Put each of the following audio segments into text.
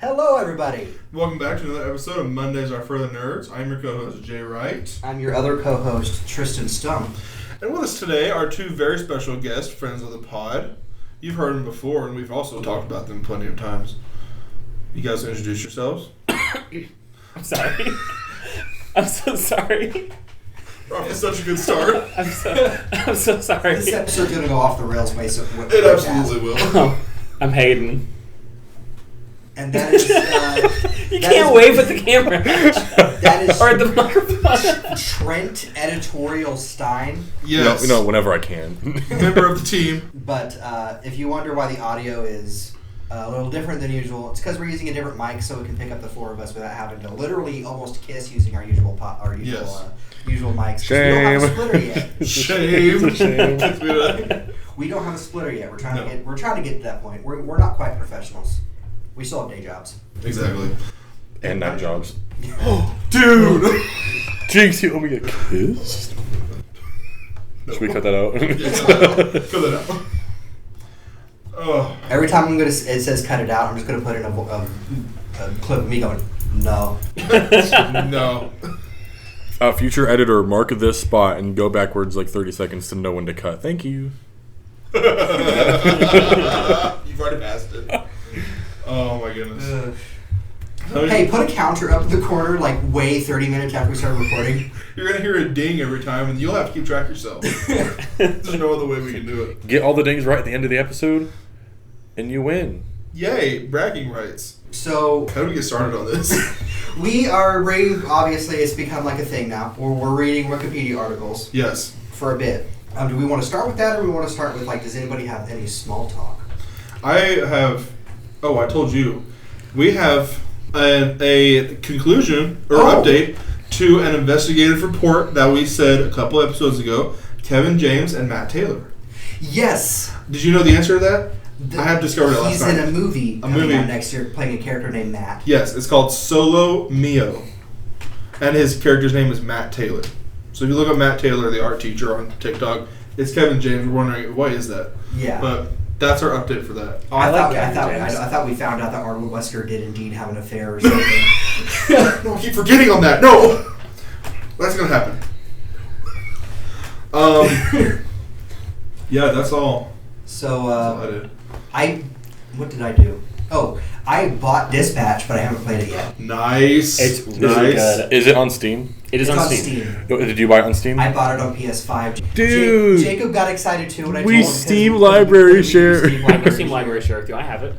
Hello, everybody. Welcome back to another episode of Mondays Are For the Nerds. I'm your co-host, Jay Wright. I'm your other co-host, Tristan Stump. And with us today are two very special guests, friends of the pod. You've heard them before, and we've also talked about them plenty of times. You guys introduce yourselves. I'm sorry. I'm so sorry. We're off to such a good start. I'm so sorry. This episode's going to go off the rails way so quick. It absolutely will. Oh, I'm Haden. And that is... you can't wave at the camera. That is... Or the microphone. Trent Editorial Stein. Yes. Whenever I can. Member of the team. But if you wonder why the audio is a little different than usual, it's because we're using a different mic so we can pick up the four of us without having to literally almost kiss using our usual usual mics. Shame. We don't have a splitter yet. Shame. We don't have a splitter yet. We're trying to get to that point. We're not quite professionals. We still have day jobs. Exactly. And night jobs. Dude! Jinx, you owe me a kiss? Should we cut that out? Cut that out. Oh. Every time it says cut it out, I'm just going to put in a clip of me going, no. No. Future editor, mark this spot and go backwards like 30 seconds to know when to cut. Thank you. You've already passed it. Oh my goodness. Hey, put a counter up in the corner, like way 30 minutes after we started recording. You're going to hear a ding every time, and you'll have to keep track yourself. There's no other way we can do it. Get all the dings right at the end of the episode, and you win. Yay, bragging rights. So, how do we get started on this? We are reading, obviously, it's become like a thing now, where we're reading Wikipedia articles. Yes. For a bit. Do we want to start with that, or do we want to start with, does anybody have any small talk? I told you. We have a conclusion or update to an investigative report that we said a couple episodes ago. Kevin James and Matt Taylor. Yes. Did you know the answer to that? I have discovered it last night. He's in a movie coming out next year playing a character named Matt. Yes, it's called Solo Mio. And his character's name is Matt Taylor. So if you look up Matt Taylor, the art teacher on TikTok, it's Kevin James. We're wondering, why is that? Yeah. But that's our update for that. Oh, I thought we found out that Arnold Wesker did indeed have an affair or something. No, I keep forgetting on that. No! That's going to happen. Yeah, that's all. So, that's all I did. What did I do? Oh, I bought Dispatch, but I haven't played it yet. Nice. It's really good. Is it on Steam? It is on Steam. Did you buy it on Steam? I bought it on PS5. Dude! Jacob got excited too when I told him. Steam library share. Steam library share with you. I have it.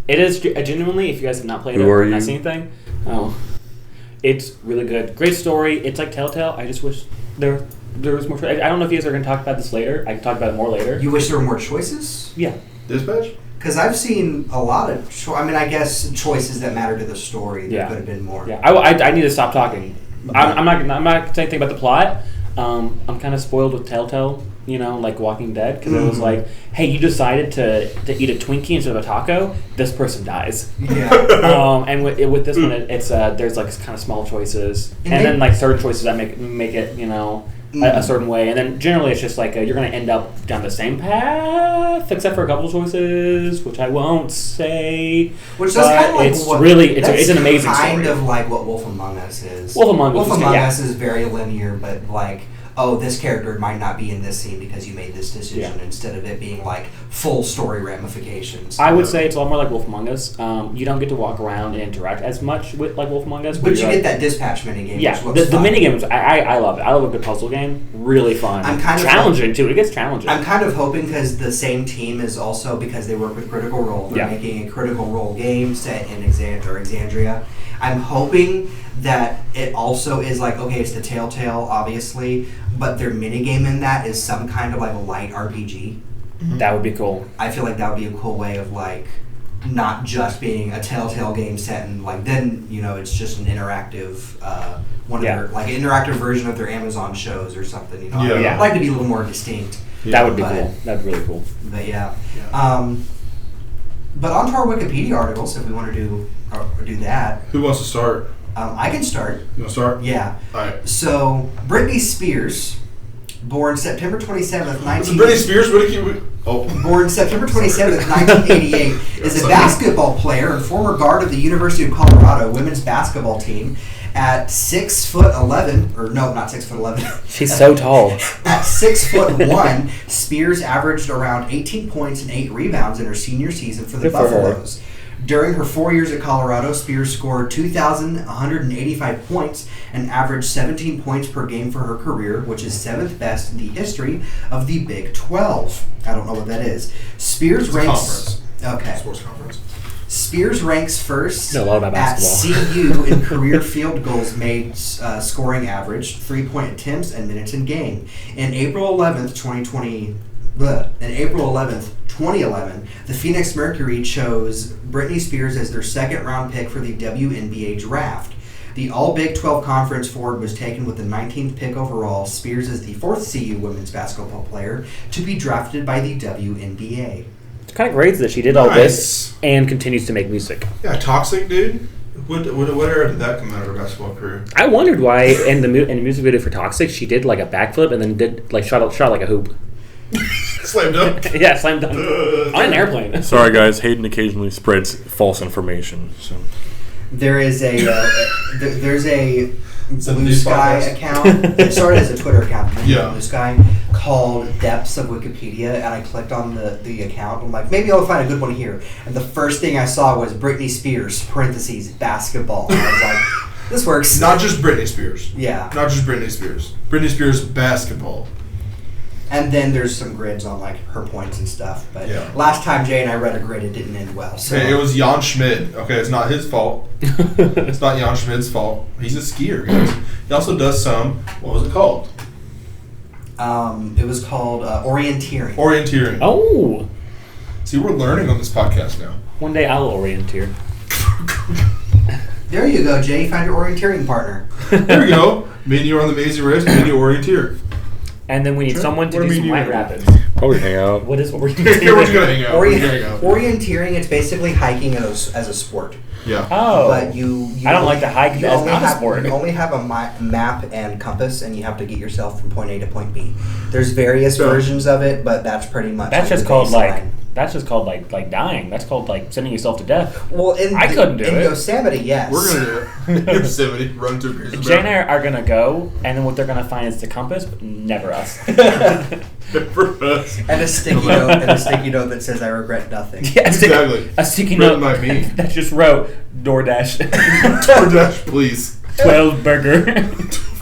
It is genuinely, if you guys have not played it Who are or not you? seen anything, it's really good. Great story. It's like Telltale. I just wish there was more. I don't know if you guys are going to talk about this later. I can talk about it more later. You wish there were more choices? Yeah. Dispatch? Because I've seen a lot of, I guess choices that matter to the story. There could have been more. Yeah, I need to stop talking. I'm not going to say anything about the plot. I'm kind of spoiled with Telltale, like Walking Dead, because it was like, hey, you decided to eat a Twinkie instead of a taco. This person dies. Yeah. And with this one, it's there's like kind of small choices, and then like certain choices that make it a certain way, and then generally it's just like you're going to end up down the same path, except for a couple choices, which I won't say. Which is kind of like it's an amazing story. Kind of like what Wolf Among Us is. Wolf Among Us is very linear, but like, oh, this character might not be in this scene because you made this decision, instead of it being like full story ramifications. I would say it's a lot more like Wolf Among Us. You don't get to walk around and interact as much with like Wolf Among Us. But you get that dispatch minigame. Yeah, the minigames, I love it. I love a good puzzle game. Really fun. I'm kind of challenging too. It gets challenging. I'm kind of hoping because the same team is also, because they work with Critical Role, they're making a Critical Role game set in Exandria. I'm hoping that it also is like, okay, it's the Telltale, obviously, but their minigame in that is some kind of like a light RPG. Mm-hmm. That would be cool. I feel like that would be a cool way of like not just being a Telltale game set and like then it's just an interactive their like an interactive version of their Amazon shows or something. I'd like to be a little more distinct. That would be cool. That'd be really cool. But but on to our Wikipedia articles if we want to do that. Who wants to start? I can start. You want to start? Yeah. All right. So Britney Spears Born September 27th, Britney Spears. Born September 27th, 1988, is a basketball player and former guard of the University of Colorado women's basketball team. At 6'11", or no, not 6'11". She's so tall. At 6'1", Spears averaged around 18 points and 8 rebounds in her senior season for the Buffaloes. During her 4 years at Colorado, Spears scored 2,185 points and averaged 17 points per game for her career, which is 7th best in the history of the Big 12. I don't know what that is. Spears ranks... Okay. Sports conference. Spears ranks first at CU in career field goals made, scoring average, 3-point attempts, and minutes in game. In April 11th, 2011, the Phoenix Mercury chose Britney Spears as their second-round pick for the WNBA draft. The All-Big 12 Conference forward was taken with the 19th pick overall. Spears is the 4th CU women's basketball player to be drafted by the WNBA. It's kind of great that she did all this and continues to make music. Yeah, Toxic, dude. What era did that come out of her basketball career? I wondered why in the music video for Toxic she did like a backflip and then did like shot like a hoop. Slam dunk. Yeah, slam dunk on an airplane. Sorry, guys. Hayden occasionally spreads false information. So there is there's a Blue Sky account. It started as a Twitter account. Blue Sky called Depths of Wikipedia, and I clicked on the account. I'm like, maybe I'll find a good one here. And the first thing I saw was Britney Spears (basketball). And I was like, this works. Not just Britney Spears. Yeah. Not just Britney Spears. Britney Spears basketball. And then there's some grids on like her points and stuff. But last time Jay and I read a grid, it didn't end well. So it was Jan Schmid. Okay, it's not his fault. It's not Jan Schmid's fault. He's a skier, guys. He also does some. What was it called? It was called orienteering. Orienteering. Oh. See, we're learning on this podcast now. One day I'll orienteer. There you go, Jay. You found your orienteering partner. There you go. Me and you are on the Amazing Race. Me and you orienteer. And then we need someone to do some light rapids. Probably hang out. What is We're just gonna hang out. Orienteering, it's basically hiking as a sport. Yeah. Oh. But you I don't like to hike as not a sport. You only have a map and compass, and you have to get yourself from point A to point B. There's various versions of it, but that's pretty much That's just called like dying. That's called like sending yourself to death. Well, I couldn't do it. In Yosemite, yes. We're gonna do it. Yosemite, run to a Jay and I are gonna go, and then what they're gonna find is the compass, but never us. Never us. And a sticky note, that says "I regret nothing." Yeah, exactly. A sticky note by me. that just wrote DoorDash. DoorDash, please. 12 burger.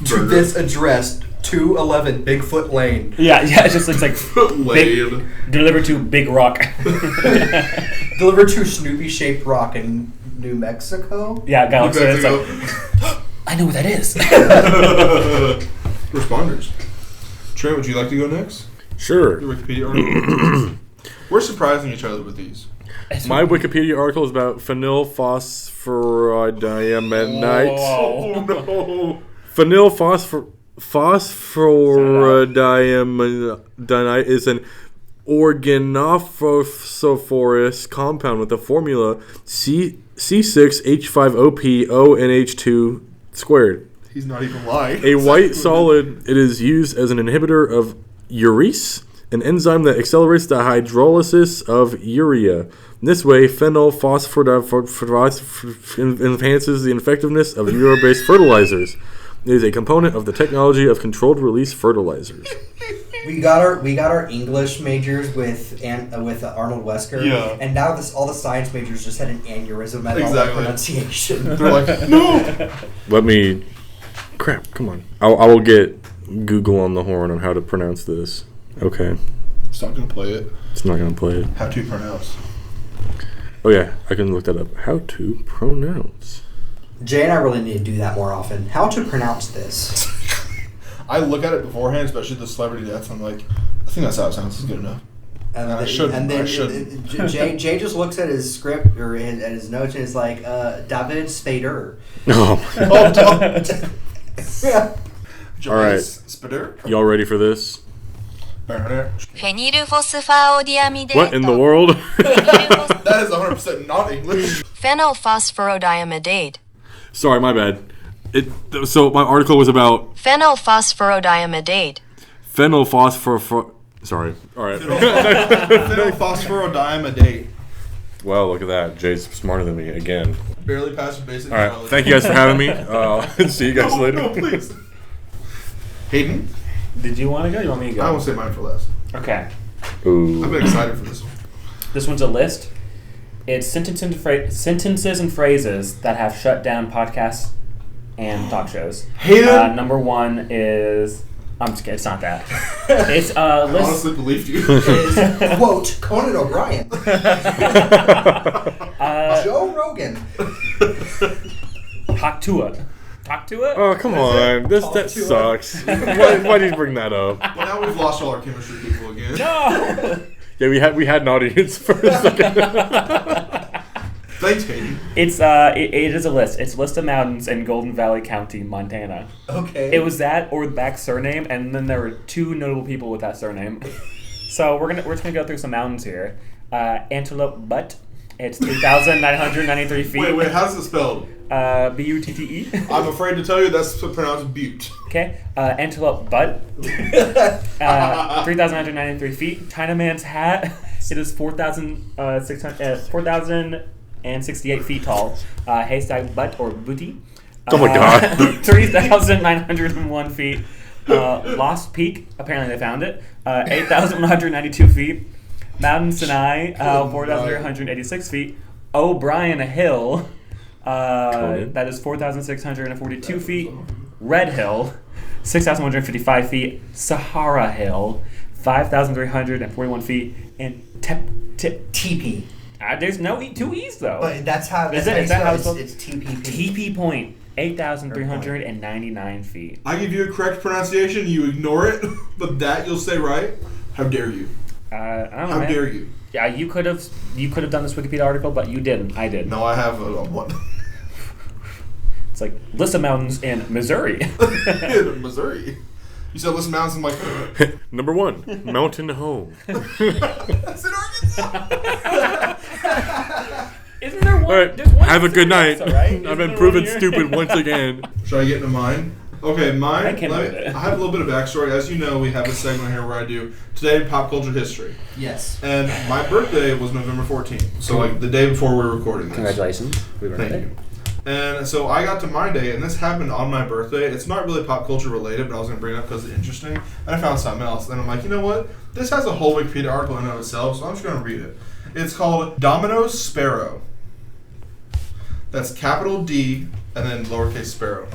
To this address, 211 Bigfoot Lane. Yeah, it's just like Lane. Delivered to Big Rock. Delivered to Snoopy-shaped rock in New Mexico. Yeah, Galaxy. It's like, I know what that is. Responders. Trent, would you like to go next? Sure. Your Wikipedia article. We're surprising each other with these. My Wikipedia article is about phenylphosphorodiamonite. Oh no. Phenylphosphorodiamonite is an organophosphorus compound with the formula C6H5OPONH2 squared. He's not even lying. A white solid, it is used as an inhibitor of urease, an enzyme that accelerates the hydrolysis of urea. In this way, phenylphosphorodiamonite enhances the effectiveness of urea-based fertilizers. It is a component of the technology of controlled release fertilizers. We got our English majors with Arnold Wesker, and now all the science majors just had an aneurysm at all the pronunciation. They're like, no. Let me. Crap! Come on. I will get Google on the horn on how to pronounce this. Okay. It's not gonna play it. It's not gonna play it. How to pronounce? Oh yeah, I can look that up. How to pronounce. Jay and I really need to do that more often. How to pronounce this? I look at it beforehand, especially the celebrity deaths. I'm like, I think that's how it sounds. It's good enough. I shouldn't. Jay just looks at his script or at his notes and is like, David Spader. Oh. Yeah. All right. Spader. Y'all ready for this? What in the world? That is 100% not English. Phenylphosphorodiamidate. Sorry, my bad. So my article was about Phenylphosphorodiamidate. Sorry. All right. Phenylphosphorodimidate. Well, look at that. Jay's smarter than me again. Barely passed basic All right. biology. Thank you guys for having me. See you guys later. No, please. Hayden? Did you want to go? You want me to go? I will say mine for last. Okay. Ooh. I've been excited for this one. This one's a list. It's sentences and phrases that have shut down podcasts and talk shows. Hayden? Number one is... I'm just kidding. It's not that. It's a list. I honestly believed you. It is, quote, Conan O'Brien. Joe Rogan. Talk to it. Talk to it? Oh, come on. That sucks. Why did you bring that up? Well, now we've lost all our chemistry people again. No! Yeah, we had an audience for a second. Thanks, Hayden. It's it is a list. It's a list of mountains in Golden Valley County, Montana. Okay. It was that or the back surname, and then there were two notable people with that surname. So we're just gonna go through some mountains here. Antelope Butte. It's 3,993 feet. Wait, how's it spelled? Butte. I'm afraid to tell you that's pronounced Butte. Okay. Antelope Butte. 3,993 feet. Chinaman's Hat. It is 4,068 feet tall. Haystack Butte or Booty. Oh my God. 3,901 feet. Lost Peak. Apparently they found it. 8,192 feet. Mountain Sinai. 4,186 feet. O'Brien Hill. That is 4,642 feet. Red Hill. 6,155 feet. Sahara Hill. 5,341 feet. And TP. There's no two E's though. But that's how Is that how it's it's TPP. TP Point, 8,399 feet. I give you a correct pronunciation, you ignore it, but that you'll say right. How dare you? I don't know. How man. dare you? Yeah, you could have done this Wikipedia article, but you didn't. I did. No, I have one. It's like list of mountains in Missouri. In Missouri. You said list of mountains, I'm like... Number 1, Mountain Home. That's in Arkansas. Isn't there one? All right, there's one have a good night. Arkansas, right? I've Isn't been there proven one here? stupid once again. Should I get into mine? Okay, mine. I can't believe it. I have a little bit of backstory. As you know, we have a segment here where I do Today in Pop Culture History. Yes. And my birthday was November 14th. So, like, the day before we were recording this. Congratulations. Thank you. And so I got to my day, and this happened on my birthday. It's not really pop culture related, but I was going to bring it up because it's interesting. And I found something else. And I'm like, you know what? This has a whole Wikipedia article in and of itself, so I'm just going to read it. It's called Domino Sparrow. That's capital D and then lowercase sparrow.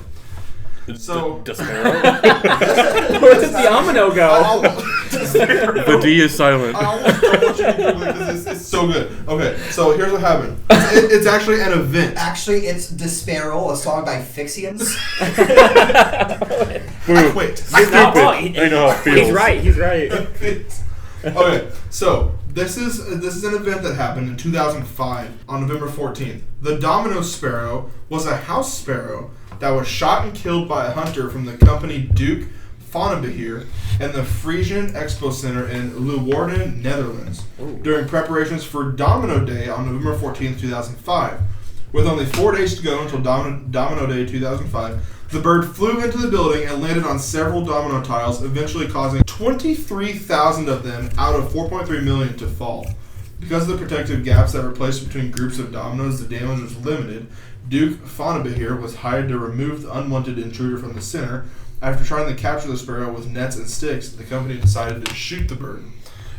So The sparrow? Where does the domino go? The D is silent. I almost don't want you to Google it because it's so good. Okay, so here's what happened. It's actually an event. Actually, it's Desparrow, a song by Fixians. I quit. He's not wrong. I know how it feels. He's right. Okay, so this is an event that happened in 2005 on November 14th. The Domino sparrow was a house sparrow that was shot and killed by a hunter from the company Duke Vonnebeheer and the Frisian Expo Center in Leeuwarden, Netherlands, during preparations for Domino Day on November 14th, 2005. With only 4 days to go until Domino Day 2005, the bird flew into the building and landed on several domino tiles, eventually causing 23,000 of them out of 4.3 million to fall. Because of the protective gaps that were placed between groups of dominoes, the damage was limited. Duke Vonnebeheer was hired to remove the unwanted intruder from the center. After trying to capture the sparrow with nets and sticks, the company decided to shoot the bird.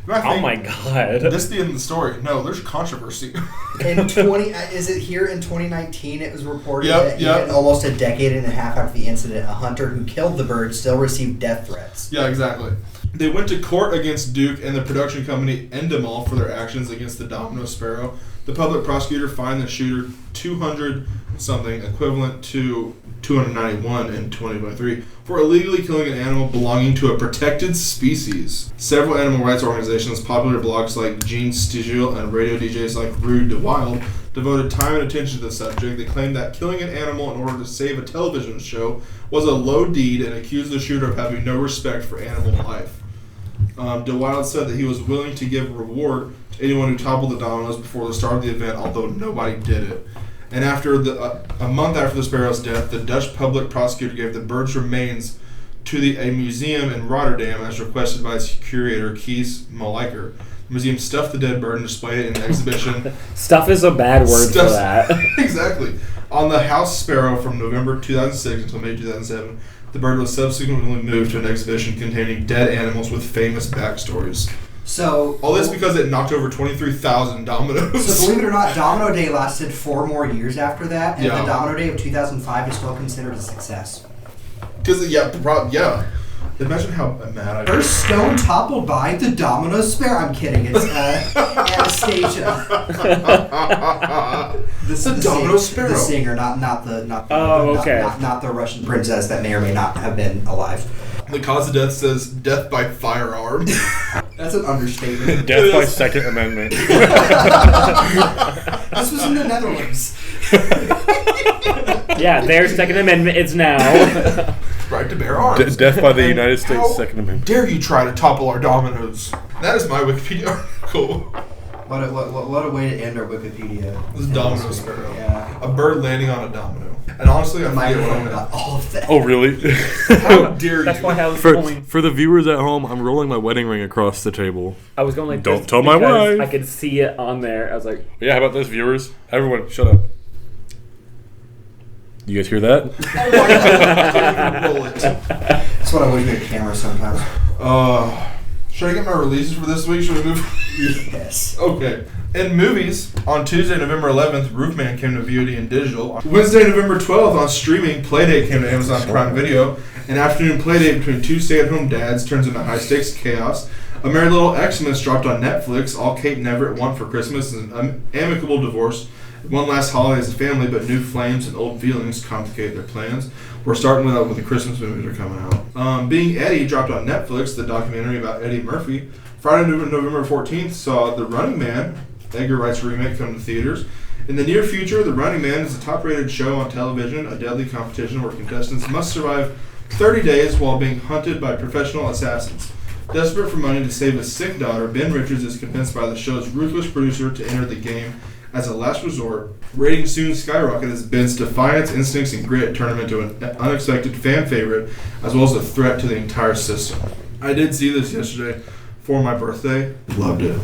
Oh my God! This is the end of the story. No, there's controversy. Is it here in 2019? It was reported that Yep. even almost a decade and a half after the incident, a hunter who killed the bird still received death threats. Yeah, exactly. They went to court against Duke and the production company Endemol for their actions against the Domino sparrow. The public prosecutor fined the shooter $200-something, equivalent to $291 in 2023, for illegally killing an animal belonging to a protected species. Several animal rights organizations, popular blogs like Gene Stigil, and radio DJs like Rude de Wild devoted time and attention to the subject. They claimed that killing an animal in order to save a television show was a low deed and accused the shooter of having no respect for animal life. De Wild said that he was willing to give a reward to anyone who toppled the dominoes before the start of the event, although nobody did it. And after a month after the sparrow's death, the Dutch public prosecutor gave the bird's remains to a museum in Rotterdam as requested by its curator, Kees Maliker. The museum stuffed the dead bird and displayed it in an exhibition. Stuff is a bad word for that. Exactly. On the house sparrow from November 2006 until May 2007, the bird was subsequently moved to an exhibition containing dead animals with famous backstories. So all this because it knocked over 23,000 dominoes. So believe it or not, Domino Day lasted 4 more years after that, and Yeah. the Domino Day of 2005 is still considered a success. Because imagine how mad I Her stone toppled by the Domino Sparrow. I'm kidding. It's Anastasia. The Domino Sparrow. The singer, not the Russian princess that may or may not have been alive. The cause of death says death by firearm. That's an understatement. Death by Second Amendment. This was in the Netherlands. Yeah, their Second Amendment is now. Right to bear arms. Death by the United States How Second Amendment. dare you try to topple our dominoes? That is my Wikipedia article. What a way to end our Wikipedia. This is Domino Sparrow. Yeah. A bird landing on a domino. And honestly, I My forget what I phone meant. got all of that. Oh, really? How dare That's you? why I was for, going. for the viewers at home, I'm rolling my wedding ring across the table. I was going like Don't this tell my because wife. I could see it on there. I was like, Yeah, how about this, viewers? Everyone, shut up. You guys hear that? Roll it. That's what I wish we had camera sometimes. Should I get my releases for this week? Should we move? Yes. Okay. In movies, on Tuesday, November 11th, Roofman came to VOD and digital. On Wednesday, November 12th, on streaming, Playdate came to Amazon Prime Video. An afternoon playdate between 2 stay-at-home dads turns into high-stakes chaos. A Merry Little Xmas dropped on Netflix. All Kate and Everett want for Christmas is an amicable divorce. One last holiday as a family, but new flames and old feelings complicate their plans. We're starting with the Christmas movies are coming out. Being Eddie dropped on Netflix, the documentary about Eddie Murphy. Friday, November 14th, saw The Running Man, Edgar Wright's remake, come to theaters. In the near future, The Running Man is a top-rated show on television, a deadly competition where contestants must survive 30 days while being hunted by professional assassins. Desperate for money to save his sick daughter, Ben Richards is convinced by the show's ruthless producer to enter the game as a last resort. Ratings soon skyrocket as Ben's defiance, instincts, and grit turn him into an unexpected fan favorite, as well as a threat to the entire system. I did see this yesterday for my birthday. Loved it.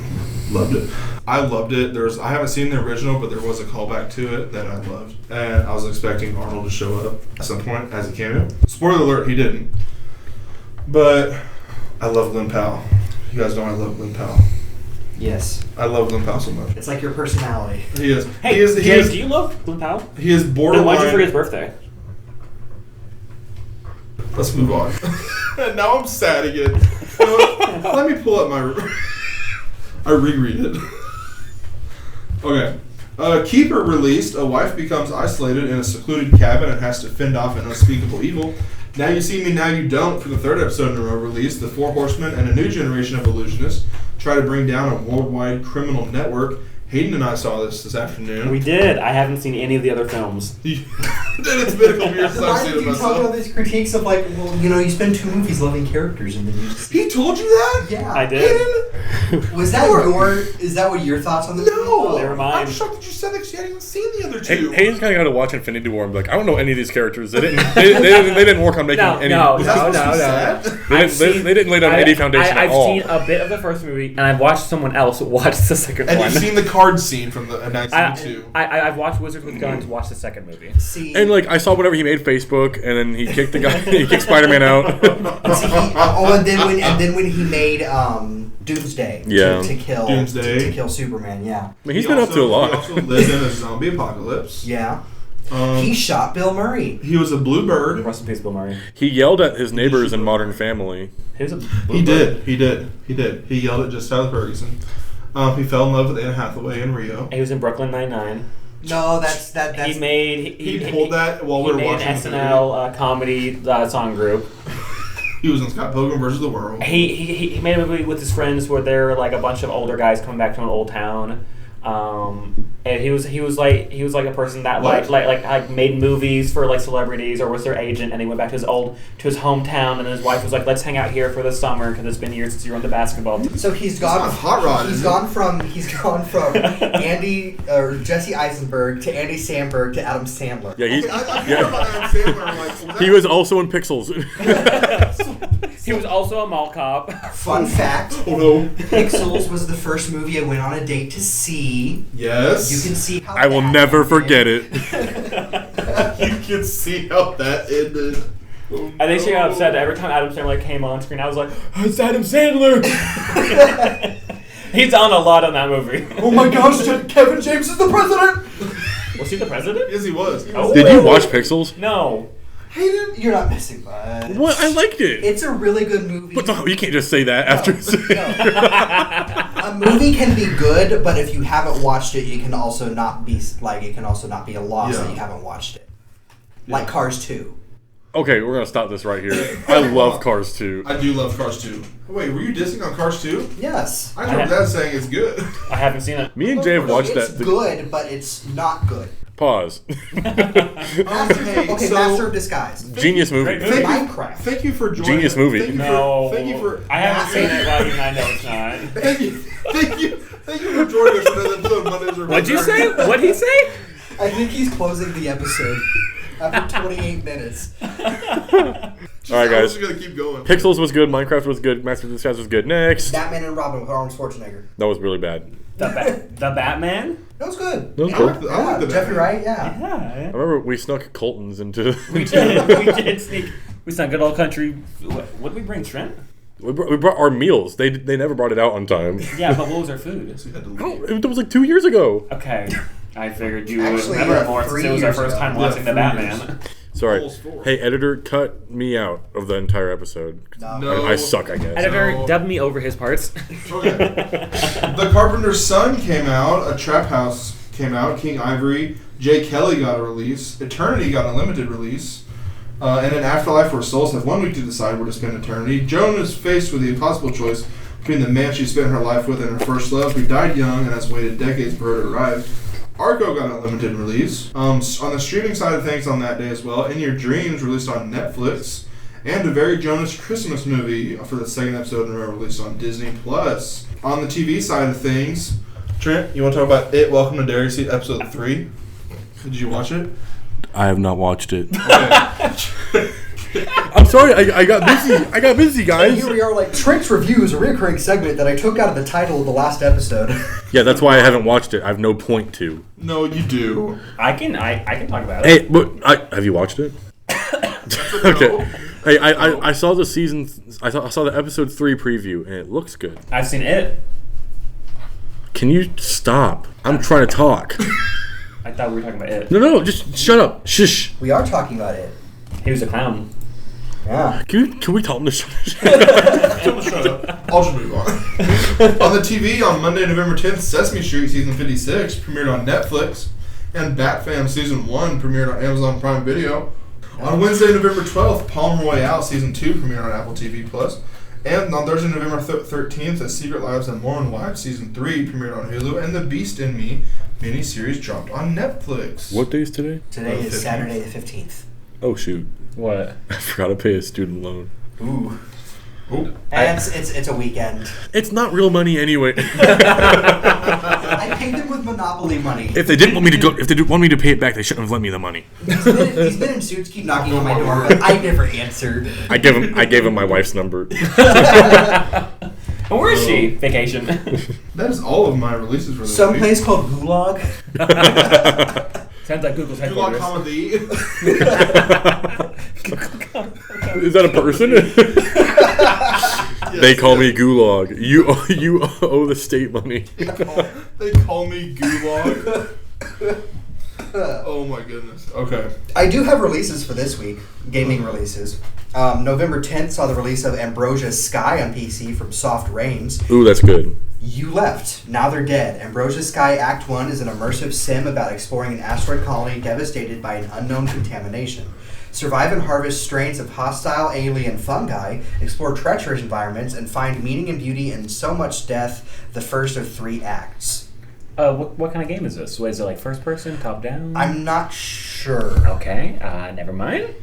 I loved it. I haven't seen the original, but there was a callback to it that I loved. And I was expecting Arnold to show up at some point as a cameo. Spoiler alert, he didn't. But I love Glenn Powell. You guys know I love Glenn Powell. Yes. I love Glenn Powell so much. It's like your personality. He is. hey, Jay, do you love Glenn Powell? He is Then borderline. why'd you forget his birthday? Let's move on. Now I'm sad again. You know what? Let me pull up my. I reread it. Okay. Keeper released. A wife becomes isolated in a secluded cabin and has to fend off an unspeakable evil. Now You See Me, Now You Don't, for the 3rd episode in a row released, the Four Horsemen and a new generation of illusionists try to bring down a worldwide criminal network. Hayden and I saw this afternoon. We did. I haven't seen any of the other films. It's been a couple years since I've Why seen did it you tell me all myself. these critiques of like, well, you spend 2 movies loving characters and then you just... He told you that? Yeah. I did. Hayden? Was that is that what your thoughts on the No! They were mine. I'm shocked that you said that 'cause you hadn't even seen the other two. Hayden's kind of got to watch Infinity War and be like, I don't know any of these characters. They didn't work on making any. No. Was that supposed to be sad? They didn't lay down any foundation at I've all. seen a bit of the first movie, and I've watched someone else watch the second And one. you've seen the card scene from the 1982. I've watched Wizards with Guns, watched the second movie. See, And like I saw whatever he made Facebook, and then he kicked the guy. He kicked Spider-Man out. and then when he made Doomsday Yeah. to kill Doomsday. to kill Superman, yeah. I mean, he's been up to a lot. He also lived in a zombie apocalypse. Yeah. He shot Bill Murray. He was a blue bird. Rest in peace, Bill Murray. He yelled at his neighbors in Modern Family. He was a He did. He yelled at just Tyler Ferguson. He fell in love with Anne Hathaway in Rio. He was in Brooklyn Nine-Nine. No, that's He made He pulled that while we were watching an the SNL comedy song group. He was in Scott Pilgrim vs. the World. He made a movie with his friends where they're like a bunch of older guys coming back to an old town. And he was like a person that like made movies for like celebrities or was their agent, and he went back to his hometown, and his wife was like, let's hang out here for the summer because it's been years since you were on the basketball team. So he's gone. Hot Rod. He's gone from Andy or Jesse Eisenberg to Andy Samberg to Adam Sandler. Yeah, he's. I heard about Adam Sandler. I'm like, He was also in Pixels. He was also a mall cop. Fun fact: oh no. Pixels was the first movie I went on a date to see. Yes. You can see how I will that never ended. forget it. You can see how that ended. Oh, I think she got upset that every time Adam Sandler came on screen, I was like, it's Adam Sandler! He's on a lot on that movie. Oh my gosh, Kevin James is the president! Was he the president? Yes, he was. Oh. Did you watch Pixels? No. Hayden, you're not missing much. What? I liked it. It's a really good movie. What the hell? You can't just say that after. A movie can be good, but if you haven't watched it, it can also not be a loss that you haven't watched it. Like Cars 2. Okay, we're gonna stop this right here. I love Cars 2. I do love Cars 2. Wait, were you dissing on Cars 2? Yes. I heard that saying it's good. I haven't seen it. Me and Jay have watched It's that. good, but it's not good. Pause. Master of Disguise. Genius movie. Great movie. Minecraft. Thank you for joining. Genius movie. Thank you No. thank you for. I haven't seen it, but even I know it's not. Thank you for joining us for another episode of Mondays or What'd you say? What'd he say? I think he's closing the episode after 28 minutes. All right, guys. We're gonna keep going. Pixels was good. Minecraft was good. Master of Disguise was good. Next. Batman and Robin with Arnold Schwarzenegger. That was really bad. The Batman? That was good. That was I cool. like the Jeffrey Batman. Wright, yeah. Yeah. I remember we snuck Colton's into. We did sneak. We snuck good old country. What did we bring, Trent? We brought our meals. They never brought it out on time. Yeah, but what was our food? We had to leave. Oh, it was like 2 years ago. Okay. I figured you Actually, would remember yeah, it more 3 since it was our years first ago. time Yeah, watching the 3 Batman. Sorry. Almost 4. Hey, editor, cut me out of the entire episode. No. I suck, I guess. Editor, No. dub me over his parts. Okay. The Carpenter's Son came out. A Trap House came out. King Ivory. Jay Kelly got a release. Eternity got a limited release. And an Afterlife where souls have 1 week to decide where to spend eternity. Joan is faced with the impossible choice between the man she spent her life with and her first love, who died young and has waited decades for her to arrive. Argo got a limited release. On the streaming side of things on that day as well, In Your Dreams released on Netflix. And a Very Jonas Christmas movie for the second episode in a row released on Disney+. On the TV side of things, Trent, you want to talk about It, Welcome to Dairy Seat, episode 3? Did you watch it? I have not watched it. Okay. I'm sorry, I got busy. I got busy, And guys. here we are, like, Trent's Review is a recurring segment that I took out of the title of the last episode. Yeah, that's why I haven't watched it. I have no point to. No, you do. I can talk about it. Hey, but have you watched it? Okay. Hey, I saw the season. I saw the episode 3 preview, and it looks good. I've seen it. Can you stop? I'm trying to talk. I thought we were talking about it. No, just shut up. Shush. We are talking about it. He was a clown. Yeah. Can we tell him to shut Shut up. I'll just move on. On the TV on Monday, November 10th, Sesame Street Season 56 premiered on Netflix, and Batfam Season 1 premiered on Amazon Prime Video. On Wednesday, November 12th, Palm Royale Season 2 premiered on Apple TV+. And on Thursday, November 13th, A Secret Lives of Mormon Wives Season 3 premiered on Hulu, and The Beast in Me miniseries dropped on Netflix. What day is today? Today is 15th. Saturday the 15th. Oh shoot! What? I forgot to pay a student loan. Ooh. Oh. And it's a weekend. It's not real money anyway. I paid them with Monopoly money. If they didn't want me to go, if they didn't want me to pay it back, they shouldn't have lent me the money. He's been in suits, keep knocking on my door, but I never answered. I gave him my wife's number. And where is she? Vacation. That is all of my releases for this Some week. place called Gulag. Sounds like Google's Gulag headquarters. Comedy. Is that a person? They call me Gulag. You owe the state money. They call me Gulag. Oh my goodness. Okay. I do have releases for this week, gaming releases. November 10th saw the release of Ambrosia's Sky on PC from Soft Rains. Ooh, that's good. You Left, Now They're Dead. Ambrosia's Sky Act 1 is an immersive sim about exploring an asteroid colony devastated by an unknown contamination. Survive and harvest strains of hostile alien fungi, explore treacherous environments, and find meaning and beauty in so much death, the first of 3 acts. What kind of game is this? Is it like first person, top down? I'm not sure. Okay, never mind.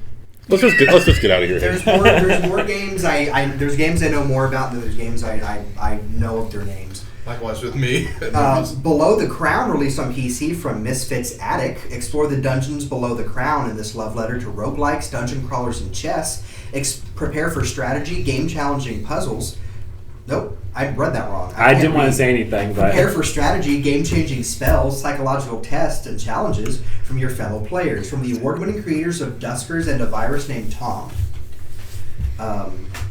Let's just get out of here. There's more games. There's games I know more about, and there's games I know of their names. Likewise with me. Below the Crown, released on PC from Misfits Attic. Explore the dungeons below the Crown in this love letter to roguelikes, dungeon crawlers, and chess. Prepare for strategy, game-challenging puzzles. Nope, I read that wrong. I didn't want to say anything, but... Prepare for strategy, game-changing spells, psychological tests, and challenges from your fellow players. From the award-winning creators of Duskers and a virus named Tom.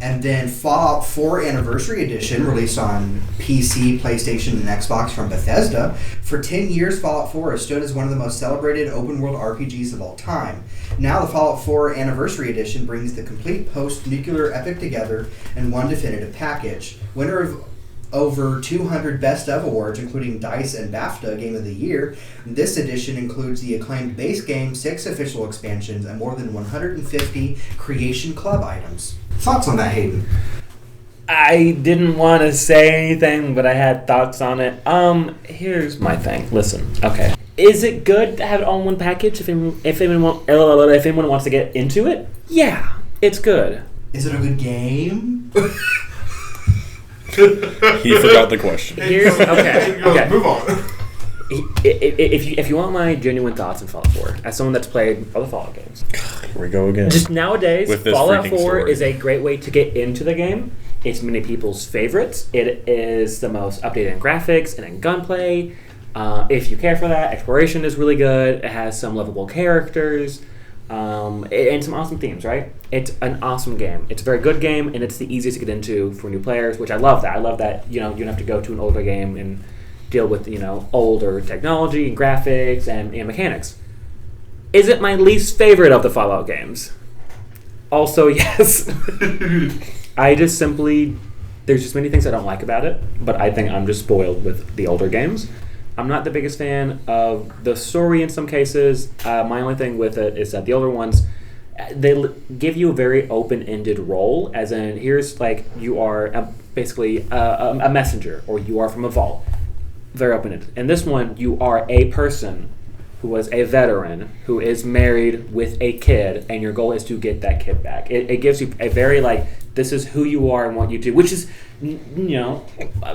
And then Fallout 4 Anniversary Edition, released on PC, PlayStation, and Xbox from Bethesda. For 10 years, Fallout 4 has stood as one of the most celebrated open-world RPGs of all time. Now the Fallout 4 Anniversary Edition brings the complete post-nuclear epic together in one definitive package. Winner of over 200 Best of awards, including DICE and BAFTA Game of the Year. This edition includes the acclaimed base game, 6 official expansions, and more than 150 Creation Club items. Thoughts on that, Hayden? I didn't want to say anything, but I had thoughts on it. Here's my thing. Listen, okay. Is it good to have it all in one package if anyone wants to get into it? Yeah, it's good. Is it a good game? He forgot the question. Okay. Move on. If you want my genuine thoughts on Fallout 4, as someone that's played all the Fallout games, here we go again. Just nowadays, With this Fallout freaking 4 story. is a great way to get into the game. It's many people's favorites. It is the most updated in graphics and in gunplay. If you care for that, exploration is really good. It has some lovable characters. And some awesome themes, right? It's an awesome game. It's a very good game, and it's the easiest to get into for new players, which I love that. I love that, you don't have to go to an older game and deal with, older technology and graphics and mechanics. Is it my least favorite of the Fallout games? Also, yes. There's just many things I don't like about it, but I think I'm just spoiled with the older games. I'm not the biggest fan of the story in some cases. My only thing with it is that the older ones, they give you a very open-ended role, as in, here's you are basically a messenger, or you are from a vault. Very open-ended. In this one, you are a person who was a veteran, who is married with a kid, and your goal is to get that kid back. It gives you a very, this is who you are and what you do, which is,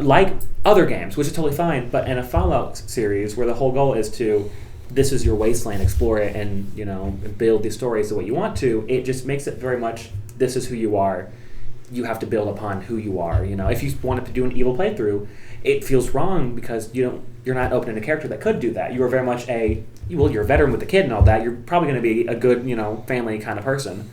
like other games, which is totally fine, but in a Fallout series where the whole goal is this is your wasteland, explore it, and, build these stories the way you want to, it just makes it very much, this is who you are. You have to build upon who you are. If you wanted to do an evil playthrough, it feels wrong because you're not opening a character that could do that. You are very much you're a veteran with a kid and all that. You're probably going to be a good, family kind of person.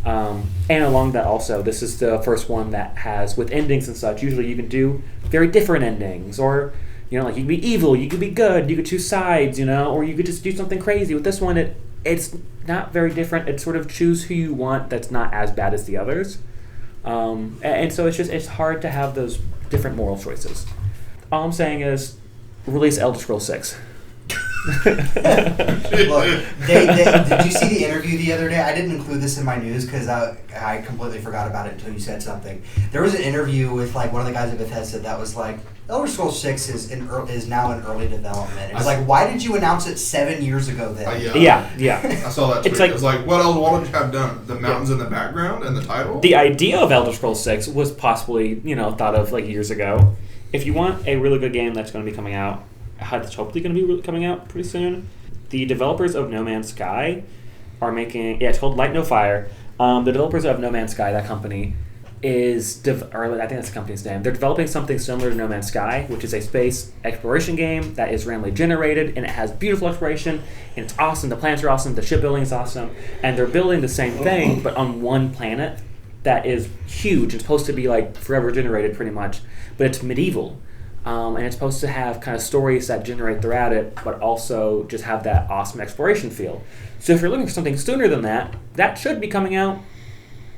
And along that also, this is the first one that has, with endings and such, usually you can do very different endings, or, you could be evil, you could be good, you could choose sides, or you could just do something crazy. With this one, it's not very different. It's sort of choose who you want that's not as bad as the others. And so it's hard to have those different moral choices. All I'm saying is, release Elder Scrolls 6. Look, did you see the interview the other day? I didn't include this in my news because I completely forgot about it until you said something. There was an interview with one of the guys at Bethesda that was like, Elder Scrolls 6 is now in early development. It was why did you announce it 7 years ago then? Yeah. I saw that tweet. It's it was what else? What would you have done? The mountains in the background and the title? The idea of Elder Scrolls 6 was possibly, thought of years ago. If you want a really good game that's going to be coming out, it's hopefully going to be coming out pretty soon. The developers of No Man's Sky are making... Yeah, it's called Light No Fire. The developers of No Man's Sky, that company, or I think that's the company's name. They're developing something similar to No Man's Sky, which is a space exploration game that is randomly generated, and it has beautiful exploration, and it's awesome. The planets are awesome. The shipbuilding is awesome. And they're building the same thing, but on one planet that is huge. It's supposed to be forever generated pretty much, but it's medieval. And it's supposed to have kind of stories that generate throughout it, but also just have that awesome exploration feel. So if you're looking for something sooner than that, that should be coming out,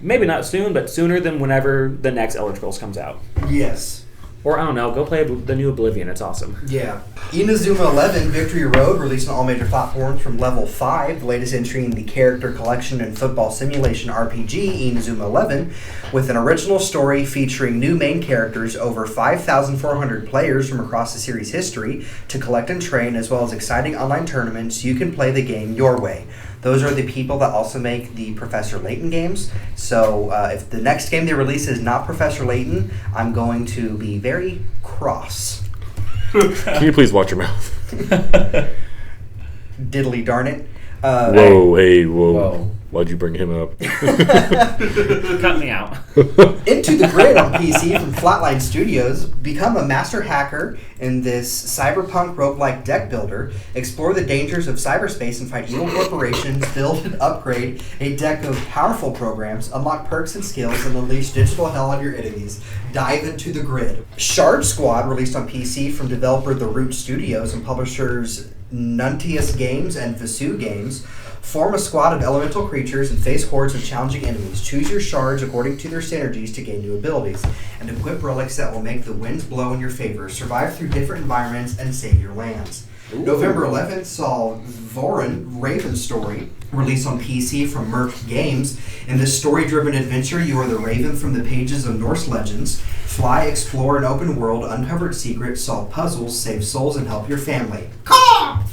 maybe not soon, but sooner than whenever the next Elder Scrolls comes out. Yes. Or, I don't know, go play the new Oblivion. It's awesome. Yeah. Inazuma 11 Victory Road, released on all major platforms from level 5, the latest entry in the character collection and football simulation RPG, Inazuma 11, with an original story featuring new main characters, over 5,400 players from across the series' history to collect and train, as well as exciting online tournaments. You can play the game your way. Those are the people that also make the Professor Layton games. So if the next game they release is not Professor Layton, I'm going to be very cross. Can you please watch your mouth? Diddly darn it. Whoa, hey, whoa. Why'd you bring him up? Cut me out. Into the Grid on PC from Flatline Studios. Become a master hacker in this cyberpunk roguelike deck builder. Explore the dangers of cyberspace and fight evil corporations. Build and upgrade a deck of powerful programs. Unlock perks and skills and unleash digital hell on your enemies. Dive into the Grid. Shard Squad, released on PC from developer The Root Studios and publishers Nuntius Games and Visu Games. Form a squad of elemental creatures and face hordes of challenging enemies. Choose your shards according to their synergies to gain new abilities, and equip relics that will make the winds blow in your favor. Survive through different environments and save your lands. Ooh. November 11th saw Voran Raven Story, released on PC from Merc Games. In this story-driven adventure, you are the Raven from the pages of Norse legends. Fly, explore an open world, uncover secrets, solve puzzles, save souls, and help your family. Caw!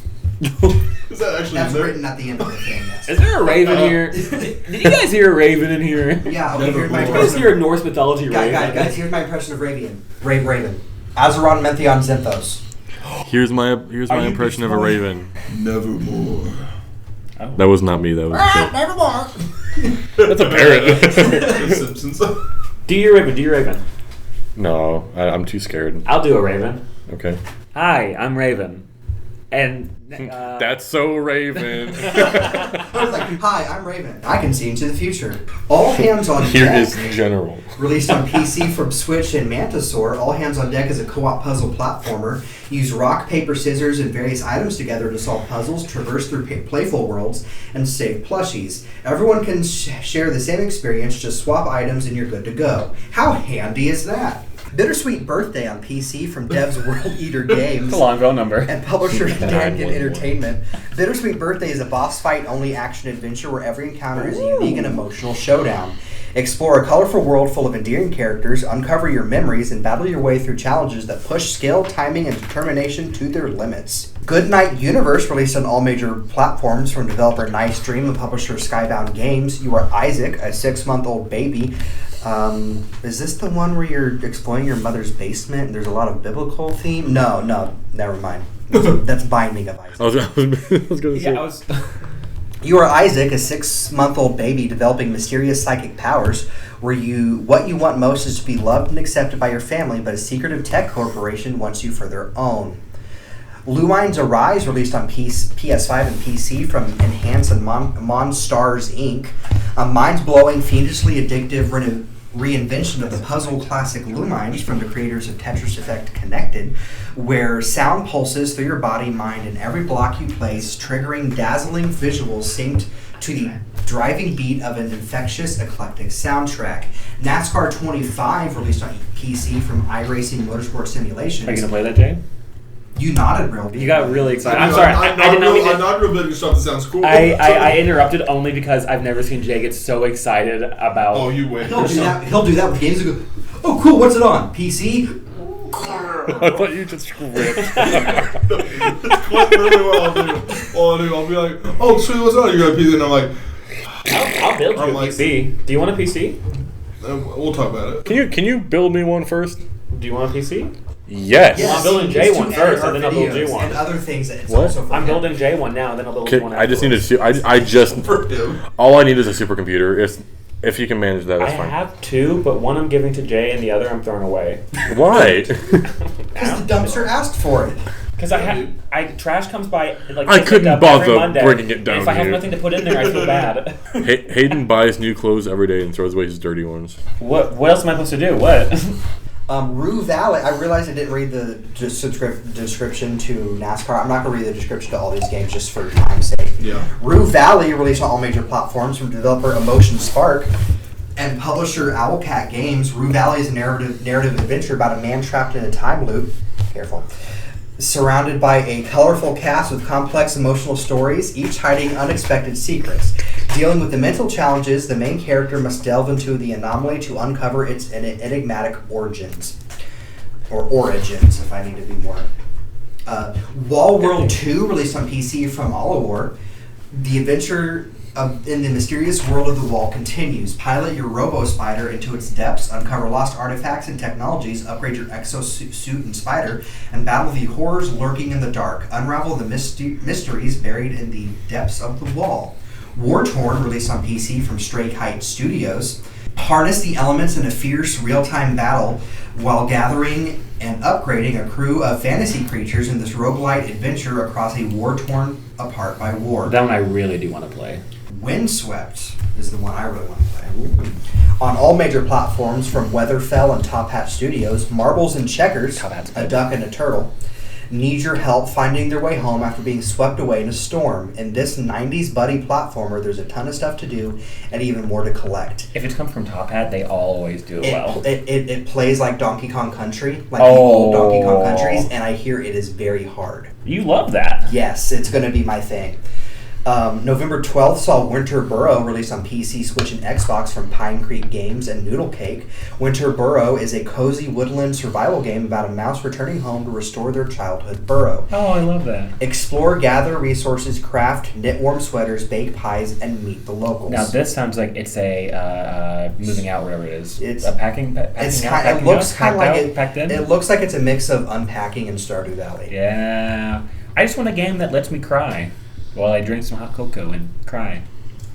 Is that actually That's written at the end of the thing, yes. Is there a raven here? Did you guys hear a raven in here? Yeah, okay, here's my Did you guys hear a Norse mythology raven? Guys, here's my impression of Raven. Raven. Azeron Mentheon Zinthos. Here's my impression of a raven. Nevermore. Oh. That was not me, that was Nevermore. That's a parrot. The Simpsons. Do your raven. No, I'm too scared. I'll do a raven. Okay. Hi, I'm Raven. And that's so Raven. I was like, hi, I'm Raven. I can see into the future. All Hands on Here Deck. is General. Released on PC from Switch and Mantisaur, All Hands on Deck is a co-op puzzle platformer. Use rock, paper, scissors, and various items together to solve puzzles, traverse through playful worlds, and save plushies. Everyone can share the same experience, just swap items and you're good to go. How handy is that? Bittersweet Birthday on PC from Devs World Eater Games. It's a long bell number. And publisher Dangan Entertainment. Bittersweet Birthday is a boss fight only action adventure where every encounter is a unique and emotional showdown. Explore a colorful world full of endearing characters, uncover your memories, and battle your way through challenges that push skill, timing, and determination to their limits. Goodnight Universe, released on all major platforms from developer Nice Dream and publisher Skybound Games. You are Isaac, a 6-month-old baby. Is this the one where you're exploring your mother's basement and there's a lot of biblical theme? No, never mind. That's Binding of Isaac. I was going to say. Yeah, You are Isaac, a 6-month-old baby developing mysterious psychic powers, where what you want most is to be loved and accepted by your family, but a secretive tech corporation wants you for their own. Lumines Arise, released on PS5 and PC from Enhance and Monstars Inc., a mind-blowing, fiendishly addictive reinvention of the puzzle classic Lumines from the creators of Tetris Effect Connected, where sound pulses through your body, mind, and every block you place, triggering dazzling visuals synced to the driving beat of an infectious, eclectic soundtrack. NASCAR 25, released on PC from iRacing Motorsport Simulations. Are you going to play that, Jay? You nodded real big. You got really excited. I'm sorry. I did not mean to. I'm not real big at stuff that sounds cool. I interrupted only because I've never seen Jay get so excited about. Oh, you win. He'll do that with games. Go, oh, cool. What's it on? PC. I thought you just script. That's quite really what I'll do. I'll be like, oh, sweet, what's on? You got a PC, and I'm like, I'll build you a PC. Do you want a PC? We'll talk about it. Can you build me one first? Do you want a PC? Yes. Well, I'm building Jay one first, and then I'll build Jay one. And other things that it's What? also for I'm him. building Jay one now, and then I'll build one. I just need all I need is a supercomputer. If you can manage that, that's I fine. have two, but one I'm giving to Jay, and the other I'm throwing away. Why? Because the dumpster asked for it. Because trash comes by like I couldn't every bother Monday, bringing it down and if I have here. nothing to put in there, I feel bad. Hayden buys new clothes every day and throws away his dirty ones. What else am I supposed to do? What? Rue Valley, I realized I didn't read the description to NASCAR. I'm not going to read the description to all these games just for time's sake. Yeah. Rue Valley, released on all major platforms from developer Emotion Spark. And publisher Owlcat Games, Rue Valley is a narrative adventure about a man trapped in a time loop. Careful. Surrounded by a colorful cast with complex emotional stories, each hiding unexpected secrets. Dealing with the mental challenges, the main character must delve into the anomaly to uncover its enigmatic origins. Or origins, if I need to be more. Wall World 2, released on PC from Allawar. The adventure in the mysterious world of the Wall continues. Pilot your robo-spider into its depths, uncover lost artifacts and technologies, upgrade your exosuit and spider, and battle the horrors lurking in the dark. Unravel the mysteries buried in the depths of the Wall. War-Torn, released on PC from Stray Kite Studios. Harness the elements in a fierce real-time battle while gathering and upgrading a crew of fantasy creatures in this roguelite adventure across a war torn apart by war. That one I really do want to play. Windswept is the one I really want to play. Ooh. On all major platforms from Weatherfell and Top Hat Studios, Marbles and Checkers, a duck and a turtle, need your help finding their way home after being swept away in a storm. In this 90s buddy platformer, there's a ton of stuff to do and even more to collect. If it's come from Top Hat, they always do it well. It plays like Donkey Kong Country, like the old Donkey Kong countries, and I hear it is very hard. You love that. Yes, it's going to be my thing. November 12th saw Winter Burrow released on PC, Switch, and Xbox from Pine Creek Games and Noodle Cake. Winter Burrow is a cozy woodland survival game about a mouse returning home to restore their childhood burrow. Oh, I love that. Explore, gather resources, craft, knit warm sweaters, bake pies, and meet the locals. Now this sounds like it's a moving out, whatever it is. It's a packing out. It looks kind of like it. Packed in. It looks like it's a mix of Unpacking and Stardew Valley. Yeah, I just want a game that lets me cry while I drink some hot cocoa and cry.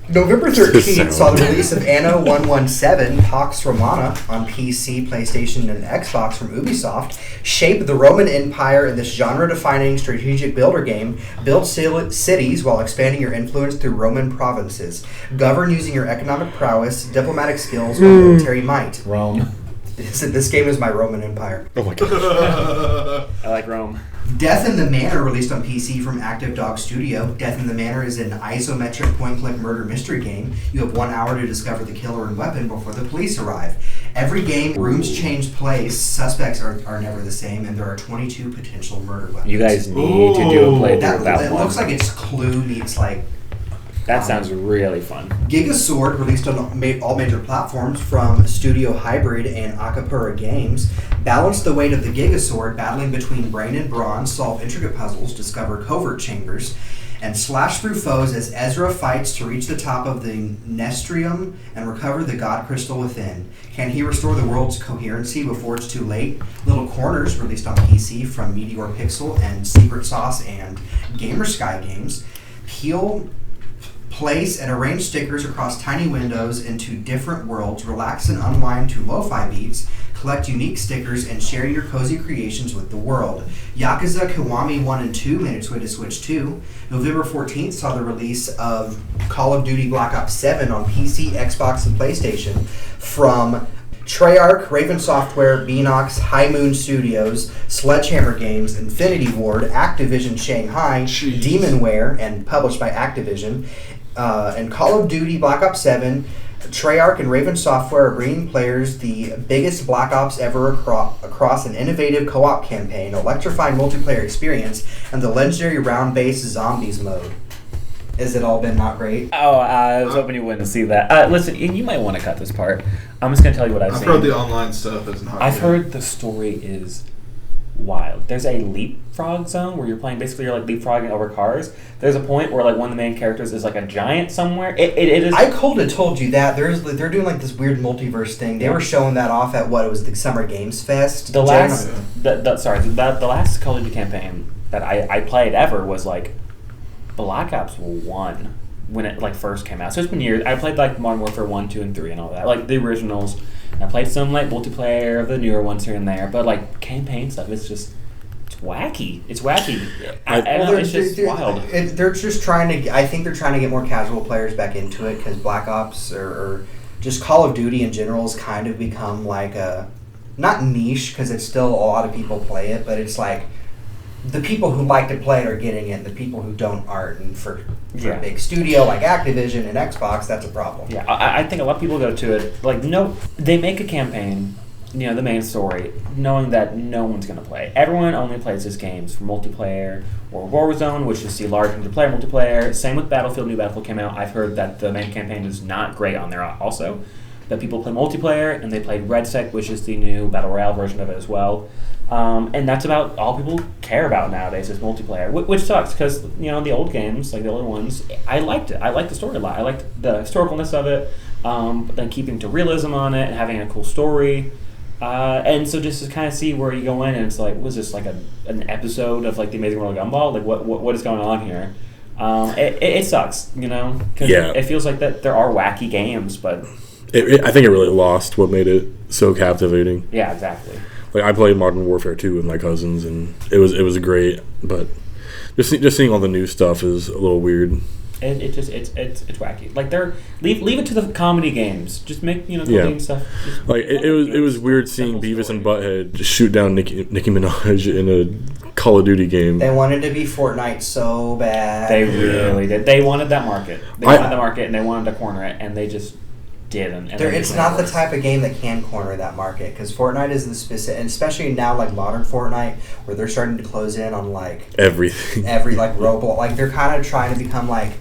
November 13th saw the release of Anno 117 Pax Romana on PC, PlayStation, and Xbox from Ubisoft. Shape the Roman Empire in this genre-defining strategic builder game. Build cities while expanding your influence through Roman provinces. Govern using your economic prowess, diplomatic skills, or military might. Rome. This game is my Roman Empire. Oh my gosh. I like Rome. Death in the Manor, released on PC from Active Dog Studio. Death in the Manor is an isometric point-click murder mystery game. You have 1 hour to discover the killer and weapon before the police arrive. Every game, rooms change place, suspects are never the same, and there are 22 potential murder weapons. You guys need to do a playthrough of that one. It looks like it's Clue meets like... That sounds really fun. Giga Sword, released on all major platforms from Studio Hybrid and Akapura Games. Balance the weight of the Giga Sword, battling between brain and brawn, solve intricate puzzles, discover covert chambers, and slash through foes as Ezra fights to reach the top of the Nestrium and recover the God Crystal within. Can he restore the world's coherency before it's too late? Little Corners, released on PC from Meteor Pixel and Secret Sauce and Gamer Sky Games. Place and arrange stickers across tiny windows into different worlds. Relax and unwind to lo-fi beats. Collect unique stickers and share your cozy creations with the world. Yakuza Kiwami 1 and 2 made its way to Switch 2. November 14th saw the release of Call of Duty Black Ops 7 on PC, Xbox, and PlayStation from Treyarch, Raven Software, Beanox, High Moon Studios, Sledgehammer Games, Infinity Ward, Activision Shanghai, Demonware, and published by Activision. And Call of Duty Black Ops 7, Treyarch and Raven Software are bringing players the biggest Black Ops ever across an innovative co-op campaign, electrifying multiplayer experience, and the legendary round-based zombies mode. Has it all been not great? Oh, I was hoping you wouldn't see that. Listen, you might want to cut this part. I'm just going to tell you what I've seen. I've heard the online stuff isn't hard. I've heard the story is wild. There's a leapfrog zone where you're like leapfrogging over cars. There's a point where like one of the main characters is like a giant somewhere. It is. I could have told you that. They're doing like this weird multiverse thing. They were showing that off at the Summer Games Fest. The last Call of Duty campaign that I played ever was like Black Ops 1 when it like first came out. So it's been years. I played like Modern Warfare 1, 2, and 3 and all that, like the originals. I played some like multiplayer of the newer ones here and there, but like campaign stuff, it's wacky. It's wacky. It's just wild. They're just trying to. I think they're trying to get more casual players back into it because Black Ops or just Call of Duty in general has kind of become like a not niche because it's still a lot of people play it, but it's like the people who like to play it are getting it, and the people who don't aren't. And for For a big studio like Activision and Xbox, that's a problem. Yeah, I think a lot of people go to it like they make a campaign, the main story, knowing that no one's going to play. Everyone only plays these games for multiplayer or Warzone, which is the large multiplayer. Same with Battlefield. New Battlefield came out. I've heard that the main campaign is not great on there also. That people play multiplayer, and they played Red Sec, which is the new Battle Royale version of it as well. And that's about all people care about nowadays is multiplayer, which sucks because, the old games, like the older ones, I liked it. I liked the story a lot. I liked the historicalness of it, but then keeping to realism on it and having a cool story. And so just to kind of see where you go in, and it's like, was this like an episode of like The Amazing World of Gumball? Like what is going on here? It sucks, because it feels like that there are wacky games, but I think it really lost what made it so captivating. Yeah, exactly. Like I played Modern Warfare 2 with my cousins, and it was great, but just seeing all the new stuff is a little weird. It's wacky. Like leave it to the comedy games. Just make comedy stuff. Like it was weird seeing Beavis and Butthead just shoot down Nicki Minaj in a Call of Duty game. They wanted to be Fortnite so bad. They really did. They wanted that market. They wanted the market, and they wanted to corner it, and they just didn't. It's not the type of game that can corner that market, because Fortnite is the specific, and especially now like modern Fortnite, where they're starting to close in on like everything, every like Roblox. Like they're kind of trying to become like.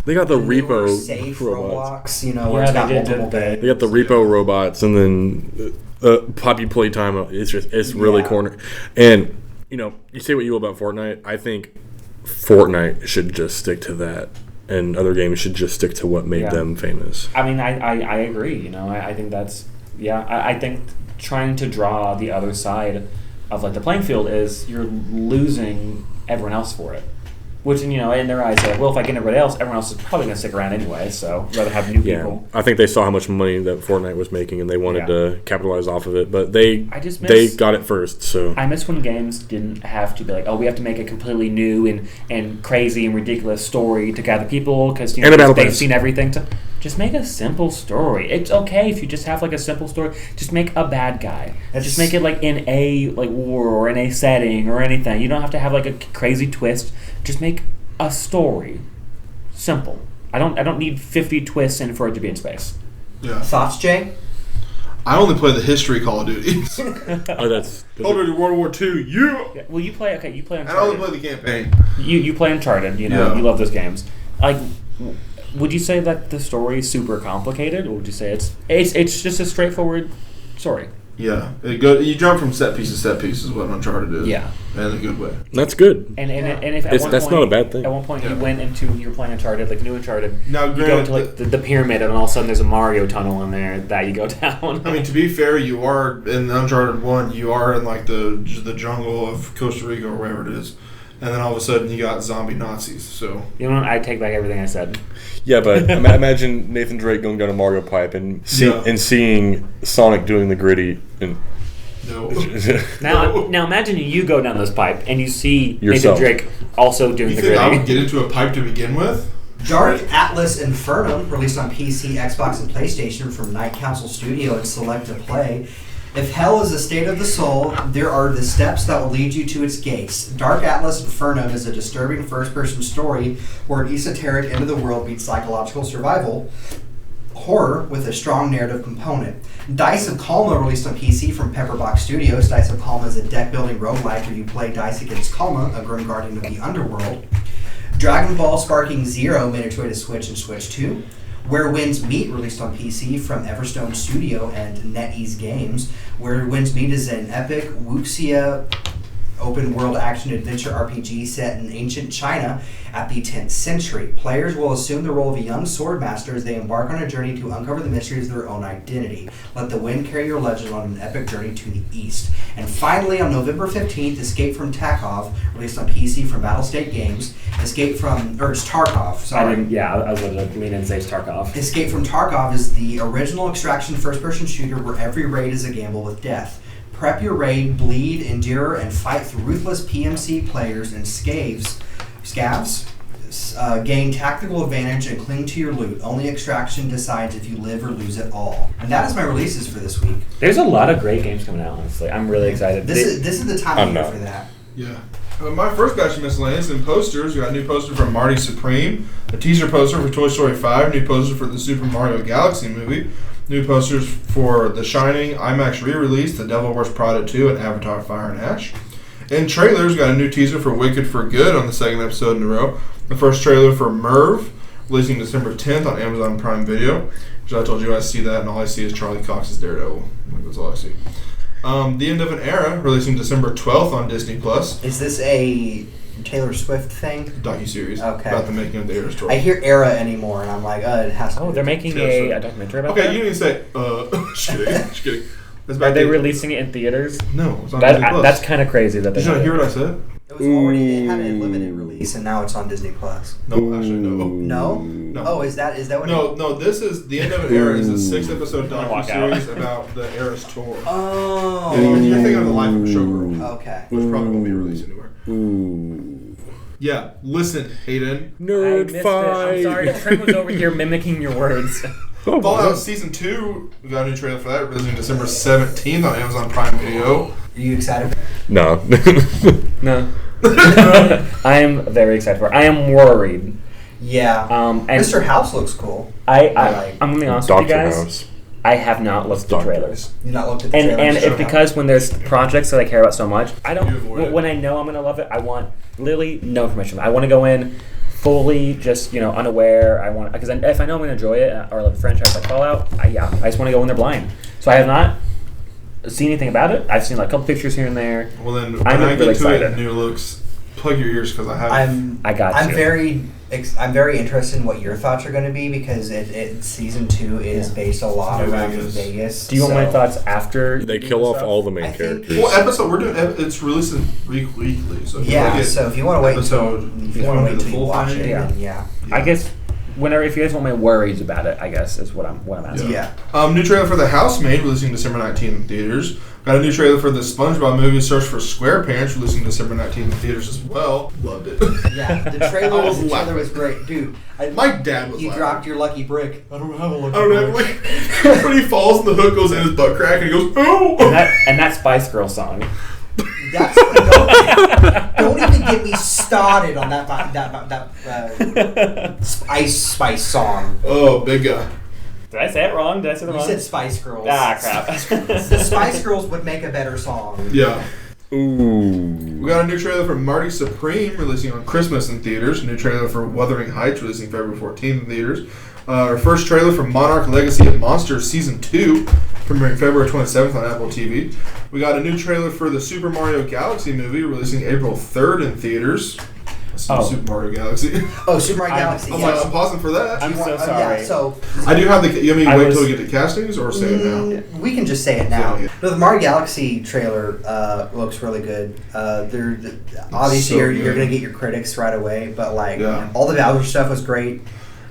They got the repo safe robots. Roblox, where it's got multiple games. They got the repo robots, and then Poppy Playtime. It's really corner. And you say what you will about Fortnite. I think Fortnite should just stick to that, and other games should just stick to what made them famous. I mean, I agree. I think that's I think trying to draw the other side of like the playing field is you're losing everyone else for it. Which, in their eyes, they're like, well, if I get everybody else, everyone else is probably going to stick around anyway, so I'd rather have new people. I think they saw how much money that Fortnite was making, and they wanted to capitalize off of it, but they got it first, so. I miss when games didn't have to be like, oh, we have to make a completely new and crazy and ridiculous story to gather people, because they've seen everything. Just make a simple story. It's okay if you just have like a simple story. Just make a bad guy. Just make it like in a like war or in a setting or anything. You don't have to have like a crazy twist. Just make a story. Simple. I don't need 50 twists in for it to be in space. Yeah. Thoughts, Jay? I only play the history Call of Duty. That's Call of Duty World War II. Yeah. Well, you play Uncharted. I only play the campaign. You play Uncharted. You love those games. Like, would you say that the story is super complicated, or would you say it's just a straightforward story? Yeah, you jump from set piece to set piece is what Uncharted is. Yeah, in a good way. That's good. And if at one that's point, not a bad thing. At one point you were playing Uncharted, like new Uncharted. Now you go to like the pyramid, and all of a sudden there's a Mario tunnel in there that you go down. I mean, to be fair, you are in Uncharted 1. You are in like the jungle of Costa Rica or wherever it is. And then all of a sudden, you got zombie Nazis. So I take back everything I said. Yeah, but imagine Nathan Drake going down a Mario pipe and seeing Sonic doing the gritty. And no. Now imagine you go down this pipe and you see yourself. Nathan Drake also doing the gritty. You think I would get into a pipe to begin with? Dark Atlas Inferno, released on PC, Xbox, and PlayStation from Night Council Studio and Select to Play. If hell is a state of the soul, there are the steps that will lead you to its gates. Dark Atlas Inferno is a disturbing first-person story where an esoteric end-of-the-world meets psychological survival horror with a strong narrative component. Dice of Calma, released on PC from Pepperbox Studios. Dice of Calma is a deck-building roguelike where you play dice against Calma, a grim guardian of the underworld. Dragon Ball Sparking Zero made its way to Switch and Switch 2. Where Winds Meet, released on PC from Everstone Studio and NetEase Games. Where Winds Meet is an epic wuxia open-world action-adventure RPG set in ancient China at the 10th century. Players will assume the role of a young sword master as they embark on a journey to uncover the mysteries of their own identity. Let the wind carry your legend on an epic journey to the east. And finally, on November 15th, Escape from Tarkov, released on PC from Battlestate Games. It's Tarkov, sorry. I was going to mean and say Tarkov. Escape from Tarkov is the original extraction first-person shooter where every raid is a gamble with death. Prep your raid, bleed, endure, and fight through ruthless PMC players and scavs. Gain tactical advantage and cling to your loot. Only extraction decides if you live or lose it all. And that is my releases for this week. There's a lot of great games coming out, honestly. I'm really excited. This is the time of year for that. Yeah. My first batch of miscellaneous and posters. We got a new poster from Marty Supreme, a teaser poster for Toy Story 5, new poster for the Super Mario Galaxy movie, new posters for The Shining, IMAX re-release, The Devil Wears Prada 2, and Avatar Fire and Ash. In trailers, we got a new teaser for Wicked for Good on the second episode in a row. The first trailer for Merv, releasing December 10th on Amazon Prime Video. Which I told you I see that, and all I see is Charlie Cox's Daredevil. That's all I see. The End of an Era, releasing December 12th on Disney+. Is this a Taylor Swift thing? Docuseries. Okay. About the making of the Eras Tour. I hear Era anymore, and I'm like, it has to. Oh, they're making a documentary about that? Okay, you didn't say, just kidding. Just kidding. Are they releasing it in theaters? No, it's on Disney+. That's kind of crazy. That Did you not hear what I said? It was already, it had a limited release, and now it's on Disney+. No, actually, no. No? Oh, is that what? No, this is The End of an Era is a 6-episode docuseries about the Eras Tour. Oh. You're thinking of the life of Showgirl. Okay. Which probably won't be released anywhere. Yeah, listen, Hayden. Nerd fight. I'm sorry, Trent was over here mimicking your words. Fallout Season 2, we got a new trailer for that, releasing December 17th on Amazon Prime Video. Are you excited? No. No. I am very excited for it. I am worried. Yeah. And Mr. House looks cool. I'm going to be honest with you guys. House. I have not looked at the trailers. You not looked at the And trailers? it's because when there's projects that I care about so much, I don't. You avoid it. When I know I'm going to love it, I want literally no information. I want to go in fully just unaware. I want because if I know I'm going to enjoy it or love the franchise like Fallout, I just want to go in there blind. So I have not seen anything about it. I've seen like a couple pictures here and there. Well then, when I'm I really get to excited. it, new looks, plug your ears because I have. I'm very interested in what your thoughts are going to be because season 2 is based a lot New around Vegas. Vegas. Do you want my thoughts after They kill off all the main I think- characters. Well, we're doing. It's releasing weekly, so if you wanna Yeah, get so if you want to wait episode, if you want to wait do the till you full watch thing, it, yeah. then yeah. I guess if you guys want my worries about it, I guess is what I'm asking. Yeah. New trailer for The Housemaid, releasing December 19th in theaters. Got a new trailer for the SpongeBob movie, Search for SquarePants, releasing December 19th in theaters as well. Loved it. Yeah, the trailer was great. Dude, My dad was you laughing. dropped your lucky brick. I don't have a lucky I don't know, like, when he falls and the hook goes in his butt crack and he goes, oh! And that Spice Girl song. Don't even get me started on that Spice song. Oh, big guy. Did I say it wrong? Did I say it You wrong? said Spice Girls. Ah, crap. The Spice Girls would make a better song. Yeah. Ooh. We got a new trailer for Marty Supreme, releasing on Christmas in theaters. A new trailer for Wuthering Heights, releasing February 14th in theaters. Our first trailer for Monarch Legacy of Monsters Season 2, premiering February 27th on Apple TV. We got a new trailer for the Super Mario Galaxy movie, releasing April 3rd in theaters. Super Mario Galaxy. Oh, Super Mario Galaxy. I'm yes. like, I'm pausing for that. I'm so sorry. Yeah, so I do have the. You want me to I wait was- until we get to castings or say it now? we can just say it now. Yeah. No, the Mario Galaxy trailer looks really good. Obviously, So you're good. gonna get your critics right away, but Yeah. all the Bowser stuff was great.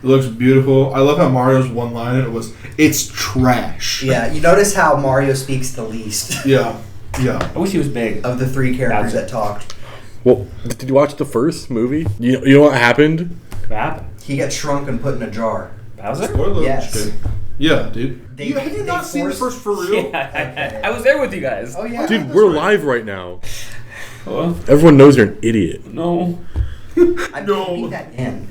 It looks beautiful. I love how Mario's one line in it was, "It's trash." Yeah, you notice how Mario speaks the least Yeah. Yeah. I wish he was big. of the 3 characters Bowser. that talked. Well, did you watch the first movie? You know what happened? What happened? He got shrunk and put in a jar. Bowser? Spoiler. Yes. Just kidding. Yeah, dude. They- Have you they not seen the forced- first for real? Yeah, I was there with you guys. Oh yeah, Dude, we're live right now. Oh, Everyone knows you're an idiot. no. I'm No. keeping that in.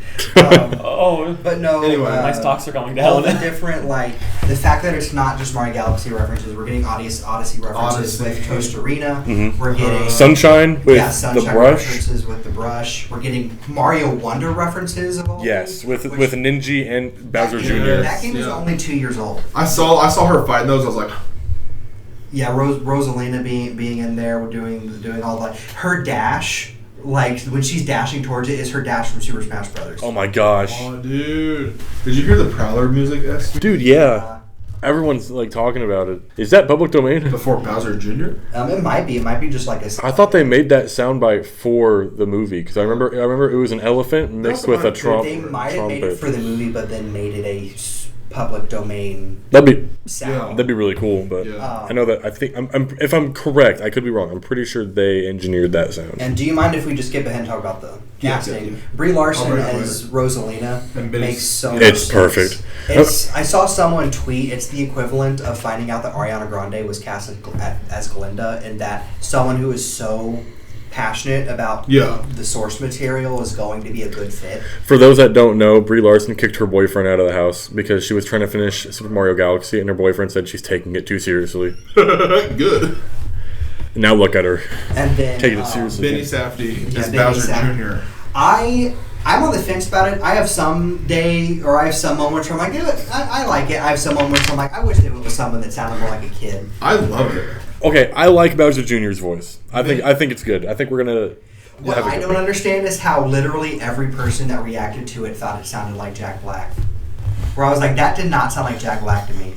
Oh. But no, Anyway, my stocks are going all down. the different, the fact that it's not just Mario Galaxy references, we're getting Odyssey references Odyssey. with Toast Arena. Mhm. We're getting Sunshine with Sunshine the brush. references with the brush. We're getting Mario Wonder references of all Yes, things, with which- Ninja and Bowser that game- Jr. That game is Yeah. only 2 years old. I saw her fighting those. I was like, Yeah, Rosalina being in there, we're doing all that. Her dash, when she's dashing towards it, is her dash from Super Smash Brothers. Oh my gosh. "Oh, dude! Did you hear the Prowler music? Dude, yeah. Everyone's talking about it. Is that public domain? Before Bowser Jr. It might be. It might be just like a. I thought they made that soundbite for the movie because I remember it was an elephant mixed with a They might have made it trumpet. for the movie, but then made it a public domain That'd sound. be really cool. But Yeah. I know that if I'm correct, I could be wrong. I'm pretty sure they engineered that sound. And do you mind if we just skip ahead and talk about the Yeah, casting? yeah. Brie Larson I'll write it as Rosalina And Benny- makes so much It's sense. perfect. I saw someone tweet it's the equivalent of finding out that Ariana Grande was cast as Glinda, and that someone who is so passionate about the source material is going to be a good fit. For those that don't know, Brie Larson kicked her boyfriend out of the house because she was trying to finish Super Mario Galaxy, and her boyfriend said she's taking it too seriously. Good. And now look at her. And then taking it seriously. Benny Safdie is Bowser Jr. I'm on the fence about it. I have some moments where I'm like, I like it. I have some moments where I'm like, I wish it was someone that sounded more like a kid. I love it. Okay, I like Bowser Jr.'s voice. I think it's good. I think we're gonna. What I don't understand is how literally every person that reacted to it thought it sounded like Jack Black. Where I was like, that did not sound like Jack Black to me.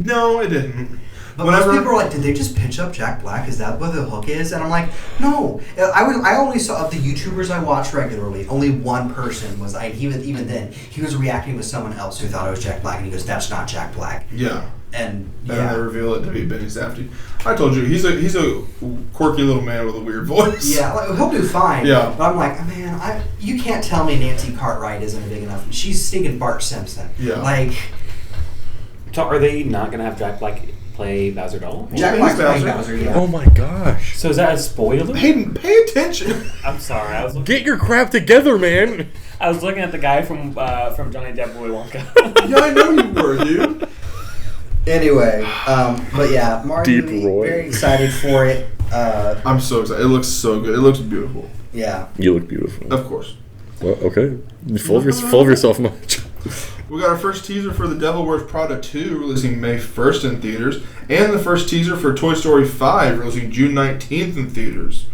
No, it didn't. But most people are like, did they just pitch up Jack Black? Is that what the hook is? And I'm like, no. I only saw, of the YouTubers I watch regularly, only one person was, even then, he was reacting with someone else who thought it was Jack Black, and he goes, that's not Jack Black. Yeah. And they reveal it to be Benny Safdie. I told you, he's a quirky little man with a weird voice. Yeah, he'll do fine. Yeah. But I'm like, man, you can't tell me Nancy Cartwright isn't big enough. She's stinking Bart Simpson. Yeah. Like. So are they not going to have Jack Black play Bowser Doll? Jack Black's playing Bowser, yeah. Oh my gosh. So is that a spoiler? Hayden, pay attention. I'm sorry. Get your crap together, man. I was looking at the guy from Johnny Depp Willy Wonka. Yeah, I know you were, dude. Anyway, but yeah, Mario movie, very excited for it. I'm so excited. It looks so good. It looks beautiful. Yeah. You look beautiful. Of course. Well, okay. Full of yourself much. We got our first teaser for The Devil Wears Prada 2 releasing May 1st in theaters, and the first teaser for Toy Story 5 releasing June 19th in theaters.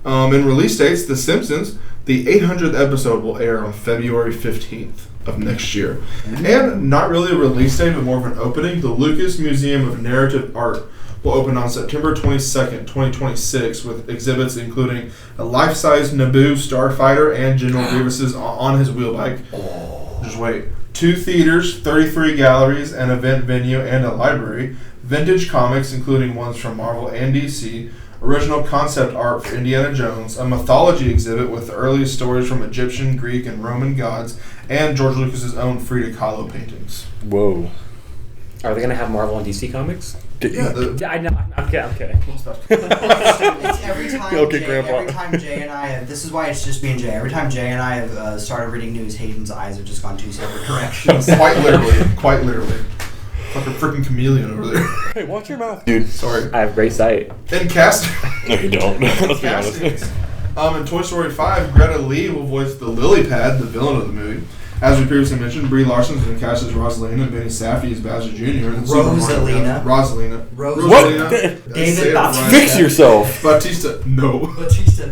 In release dates, The Simpsons, the 800th episode will air on February 15th of next year. And not really a release date, but more of an opening, the Lucas Museum of Narrative Art will open on September 22nd, 2026, with exhibits including a life-size Naboo starfighter and General Grievous's on his wheelbike. Just wait. 2 theaters, 33 galleries, an event venue, and a library. Vintage comics, including ones from Marvel and DC. Original concept art for Indiana Jones. A mythology exhibit with the earliest stories from Egyptian, Greek, and Roman gods. And George Lucas's own Frida Kahlo paintings. Whoa. Are they going to have Marvel and DC comics? Yeah, I know. I'm kidding. It's every time. Okay, Jay, Grandpa. every time Jay and I have. This is why it's just me and Jay. Every time Jay and I have started reading news, Hayden's eyes have just gone 2 separate directions. Quite literally. Like a freaking chameleon over there. Hey, watch your mouth, dude. Sorry. I have great sight. And cast. No, you don't. Let's be Castings. honest. In Toy Story 5, Greta Lee will voice the Lily Pad, the villain of the movie. As we previously mentioned, Brie Larson has been cast as Rosalina, and Benny Safdie as Bowser Jr. Rosalina. Rosalina. David Bautista. Fix yourself. Batista. No.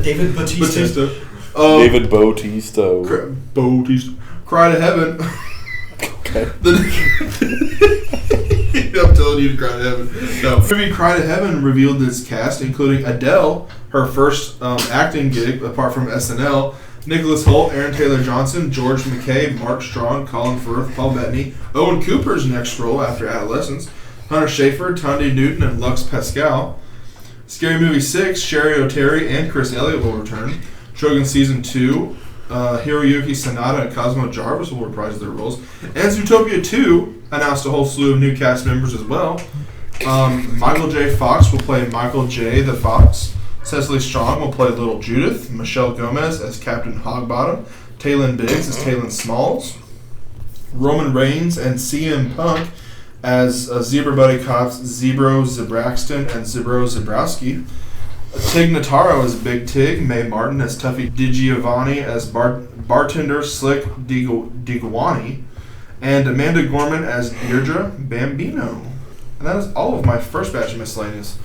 David Bautista. David Bautista. Bautista. Cry to Heaven. Okay. I'm telling you to cry to heaven. No. Movie Cry to Heaven revealed its cast, including Adele, her first acting gig apart from SNL, Nicholas Hoult, Aaron Taylor-Johnson, George McKay, Mark Strong, Colin Firth, Paul Bettany, Owen Cooper's next role after Adolescence, Hunter Schafer, Tandy Newton, and Lux Pascal. Scary Movie 6, Sherry O'Terry and Chris Elliott will return. Shogun Season 2, Hiroyuki Sanada and Cosmo Jarvis will reprise their roles. And Zootopia 2 announced a whole slew of new cast members as well. Michael J. Fox will play Michael J. the Fox. Cecily Strong will play Little Judith. Michelle Gomez as Captain Hogbottom. Taylon Biggs as Taylon Smalls. Roman Reigns and CM Punk as Zebra Buddy Cops Zebro Zebraxton and Zebro Zebrowski. Tig Notaro as Big Tig. Mae Martin as Tuffy DiGiovanni as Bartender Slick Digawani. And Amanda Gorman as Deirdre Bambino. And that is all of my first batch of miscellaneous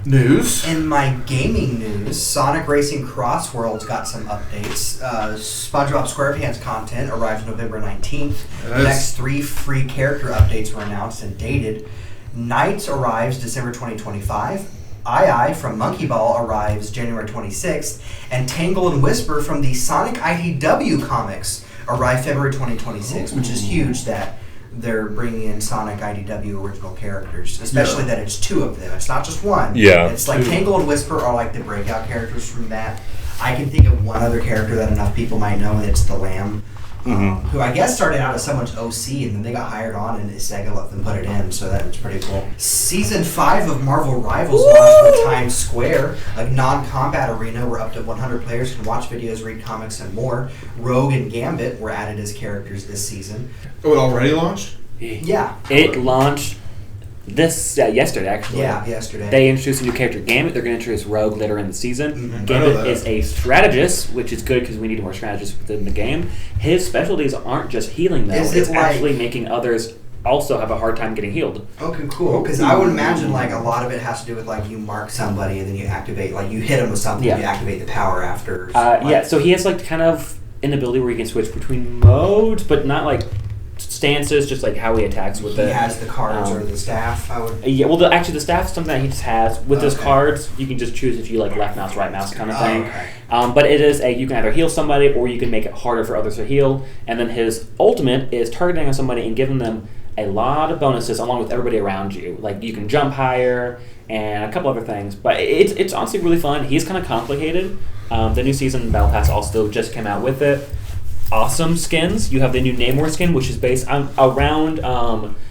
news. In my gaming news, Sonic Racing Cross Worlds got some updates. SpongeBob SquarePants content arrives November 19th. The next 3 free character updates were announced and dated. Knights arrives December 2025. II from Monkey Ball arrives January 26th. And Tangle and Whisper from the Sonic IDW comics arrive February 2026, which is huge that they're bringing in Sonic IDW original characters, especially that it's 2 of them. It's not just 1. Yeah. It's like 2. Tangle and Whisper are like the breakout characters from that. I can think of one other character that enough people might know, and it's the Lamb. who I guess started out as someone's OC, and then they got hired on, and Sega let them put it in, so that was pretty cool. Season 5 of Marvel Rivals launched with Times Square, a non-combat arena where up to 100 players can watch videos, read comics, and more. Rogue and Gambit were added as characters this season. Oh, it already launched? Yeah. It launched yesterday, actually. Yeah, yesterday. They introduced a new character, Gambit. They're going to introduce Rogue later in the season. Mm-hmm. Gambit is a strategist, which is good because we need more strategists within the game. His specialties aren't just healing, though. Is it it's actually making others also have a hard time getting healed. Okay, cool. Because I would imagine like a lot of it has to do with like you mark somebody and then you activate, like you hit them with something, you activate the power after. So he has like kind of an ability where he can switch between modes, but not like stances, just like how he attacks with it. He has the cards or the staff. Actually, the staff is something that he just has. With his cards, you can just choose if you like left mouse, right mouse kind of thing. Okay. But it is you can either heal somebody or you can make it harder for others to heal. And then his ultimate is targeting on somebody and giving them a lot of bonuses along with everybody around you. Like you can jump higher and a couple other things. But it's honestly really fun. He's kind of complicated. The new season Battle Pass also just came out with it. Awesome skins. You have the new Namor skin, which is based around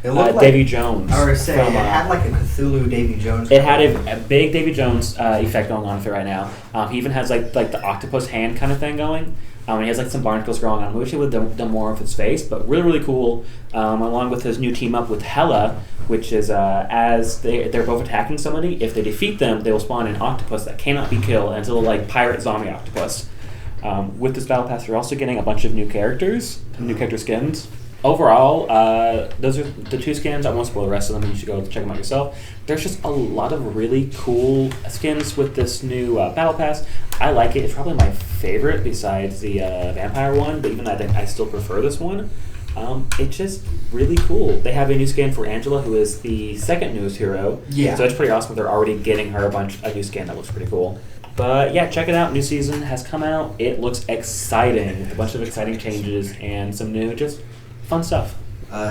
Davy Jones. I was saying, it had like a Cthulhu Davy Jones. It had a big Davy Jones effect going on with it right now. He even has like the octopus hand kind of thing going. And he has like some barnacles growing on him. I wish he would have done more of his face, but really, really cool. Along with his new team up with Hela, which is as they're both attacking somebody, if they defeat them, they will spawn an octopus that cannot be killed until like pirate zombie octopus. With this Battle Pass, you're also getting a bunch of new characters, new character skins. Overall, those are the 2 skins. I won't spoil the rest of them. You should go check them out yourself. There's just a lot of really cool skins with this new Battle Pass. I like it. It's probably my favorite besides the Vampire one, but even I think I still prefer this one. It's just really cool. They have a new skin for Angela, who is the second newest hero. Yeah. So it's pretty awesome. They're already getting her a new skin that looks pretty cool. But yeah, check it out. New season has come out. It looks exciting. A bunch of exciting changes and some new, just fun stuff.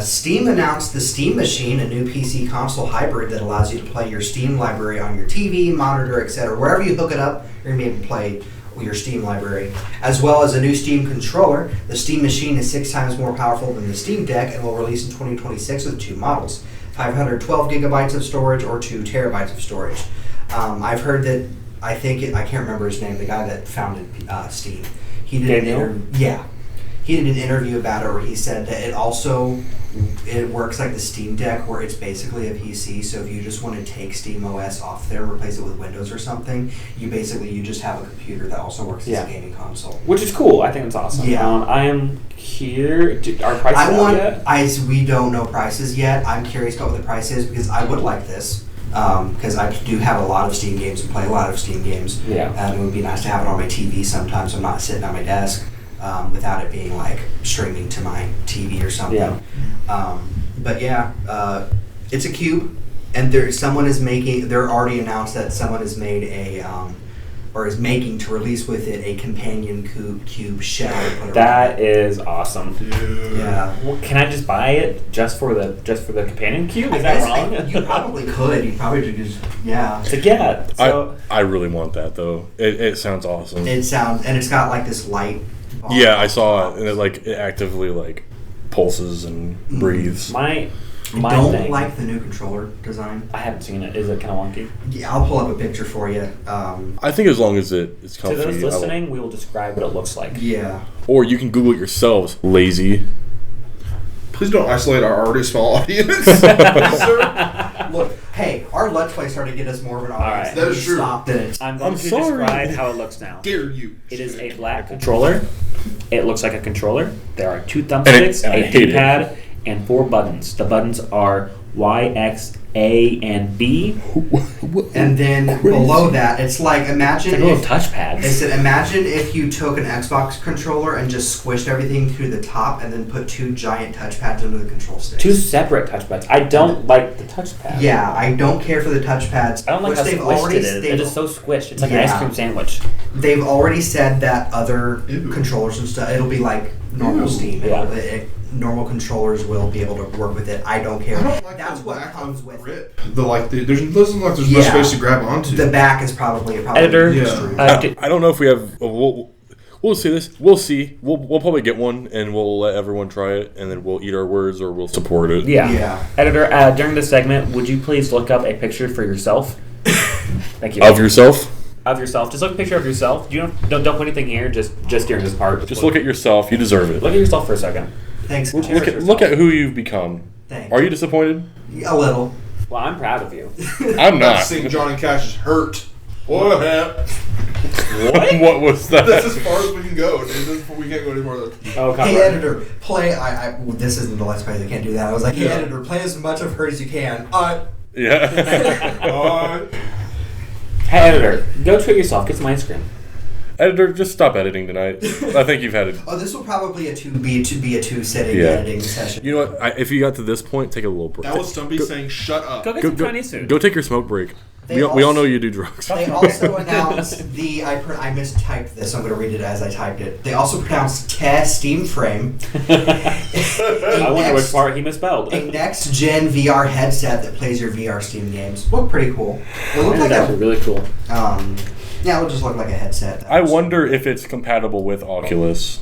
Steam announced the Steam Machine, a new PC console hybrid that allows you to play your Steam library on your TV, monitor, etc. Wherever you hook it up, you're going to be able to play your Steam library, as well as a new Steam controller. The Steam Machine is 6 times more powerful than the Steam Deck and will release in 2026 with 2 models, 512 gigabytes of storage or 2 terabytes of storage. I've heard that, I can't remember his name, the guy that founded Steam. He did He did an interview about it where he said that it works like the Steam Deck, where it's basically a PC. So if you just want to take Steam OS off there, replace it with Windows or something, you just have a computer that also works as a gaming console. Which is cool. I think it's awesome. Yeah. I am here. Are prices out yet? We don't know prices yet. I'm curious about what the price is because I would like this. Because I do have a lot of Steam games and play a lot of Steam games. Yeah. And it would be nice to have it on my TV sometimes so I'm not sitting at my desk without it being like streaming to my TV or something. Yeah. But yeah, it's a cube, and they're already announced that someone has made or is making to release with it a companion cube shell. That is awesome. Yeah. Well, can I just buy it just for the companion cube? Is that wrong? You probably could. You probably could just So I really want that though. It sounds awesome. and it's got like this light. Yeah, I saw it, and it actively like pulses and breathes. I don't like the new controller design. I haven't seen it. Is it kind of wonky? Yeah, I'll pull up a picture for you. I think as long as it's comfy. To those listening, we will describe what it looks like. Yeah. Or you can Google it yourselves, lazy. Please don't isolate our already small audience. Look, hey, our Let's Play started to get us more of an audience. Right. That is true. I'm going to describe how it looks now. Dare you? It is a black controller. It looks like a controller. There are 2 thumbsticks, a D-pad, and 4 buttons. The buttons are Y, X, A, and B. And then below that, it's like imagine it's like little touchpads. Imagine if you took an Xbox controller and just squished everything to the top, and then put 2 giant touchpads under the control sticks. 2 separate touchpads. I don't like the touchpad. Yeah, I don't care for the touchpads. I don't like how squished it is. It is so squished. It's like an ice cream sandwich. They've already said that other controllers and stuff, it'll be like normal Steam. Normal controllers will be able to work with it. I don't care. I don't like That's what comes with it. There's no space to grab onto. The back is probably editor. Yeah. I don't know if we have. We'll see this. We'll see. We'll probably get one, and we'll let everyone try it, and then we'll eat our words or we'll support it. Yeah. Editor, during this segment, would you please look up a picture for yourself? Thank you. Of yourself? Of yourself. Just look at a picture of yourself. Don't put anything here. Just during this part. Just look at yourself. You deserve it. Look at yourself for a second. Thanks. Look at who you've become. Thanks. Are you disappointed? A little. Well, I'm proud of you. I'm not. Seeing Johnny Cash's Hurt. What happened? What was that? That's as far as we can go, dude. We can't go any further. Oh, hey, editor, play. This isn't the Let's Play. They can't do that. I was like, hey, editor, play as much of Hurt as you can. Yeah. Hey, editor, go treat yourself. Get some ice cream. Editor, just stop editing tonight. I think you've had it. Oh, this will probably be a two-sitting editing session. You know what? If you got to this point, take a little break. That was Stumpy saying, "Shut up." Go get some Chinese food. Go take your smoke break. We all know you do drugs. They also announced I mistyped this. So I'm going to read it as I typed it. They also pronounced Steam Frame. I wonder which part he misspelled. A next-gen VR headset that plays your VR Steam games. Look pretty cool. It looked like actually really cool. Yeah, it would just look like a headset. I wonder if it's compatible with Oculus.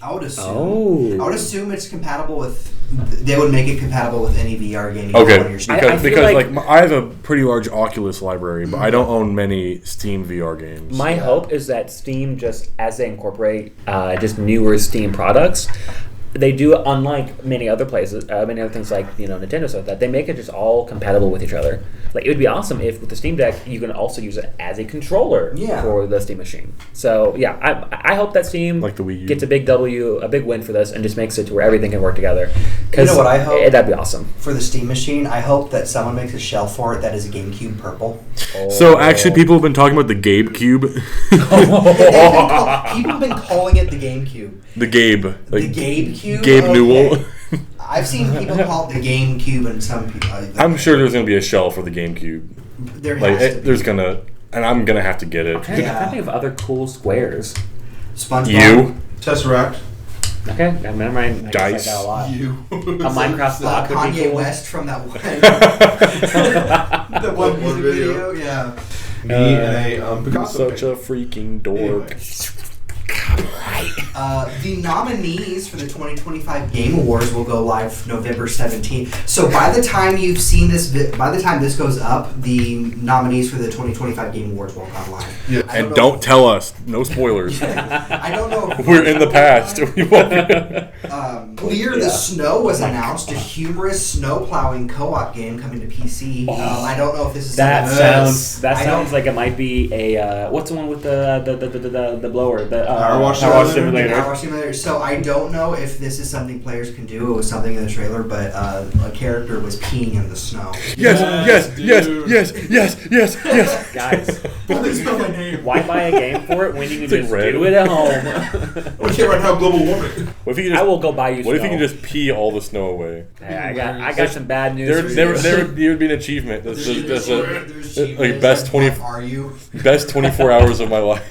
I would assume. Oh. I would assume it's compatible with. They would make it compatible with any VR game. Okay, I because I have a pretty large Oculus library, but I don't own many Steam VR games. My hope is that Steam, just as they incorporate just newer Steam products, they do it unlike many other places, many other things like Nintendo stuff like that. They make it just all compatible with each other. Like, it would be awesome if with the Steam Deck you can also use it as a controller for the Steam machine. So yeah, I hope that Steam like the Wii U. gets a big win for this and just makes it to where everything can work together. You know what I hope? That'd be awesome. For the Steam machine, I hope that someone makes a shell for it that is a GameCube purple. So actually, people have been talking about the Gabe Cube. People have been calling it the GameCube. The Gabe. The Gabe Cube? Gabe Newell. I've seen people call it the GameCube, and some people. I'm sure there's going to be a shell for the GameCube. There has to be. There's gonna, and I'm gonna have to get it. Okay, I'm thinking of other cool squares. SpongeBob. You. Tesseract. Okay, never mind. I Dice. guess I got a lot. You. A Minecraft block would be Kanye cool. West from that one. The one music video. Yeah. Me and a Picasso. Such a freaking dork. The nominees for the 2025 Game Awards will go live November 17th. So by the time you've seen this, by the time this goes up, the nominees for the 2025 Game Awards will come live. Yeah. And don't tell us. No spoilers. I don't know. If We're in the past. We won't. Clear the Snow was announced, a humorous snow plowing co-op game coming to PC. I don't know if this is That something sounds like it might be a what's the one with the blower? The Power Wash Simulator. Power Wash Simulator. So I don't know if this is something players can do. It was something in the trailer, but a character was peeing in the snow. Yes. Guys, Please spell my name. why buy a game for it when you can It's like just red. do it at home? We can't right now global warming. What if you can I just, will go buy you. what if you snow. can just pee all the snow away? Hey, I got some bad news. for you. There would be an achievement. That's like There's best 20 what are you? best 24 hours of my life.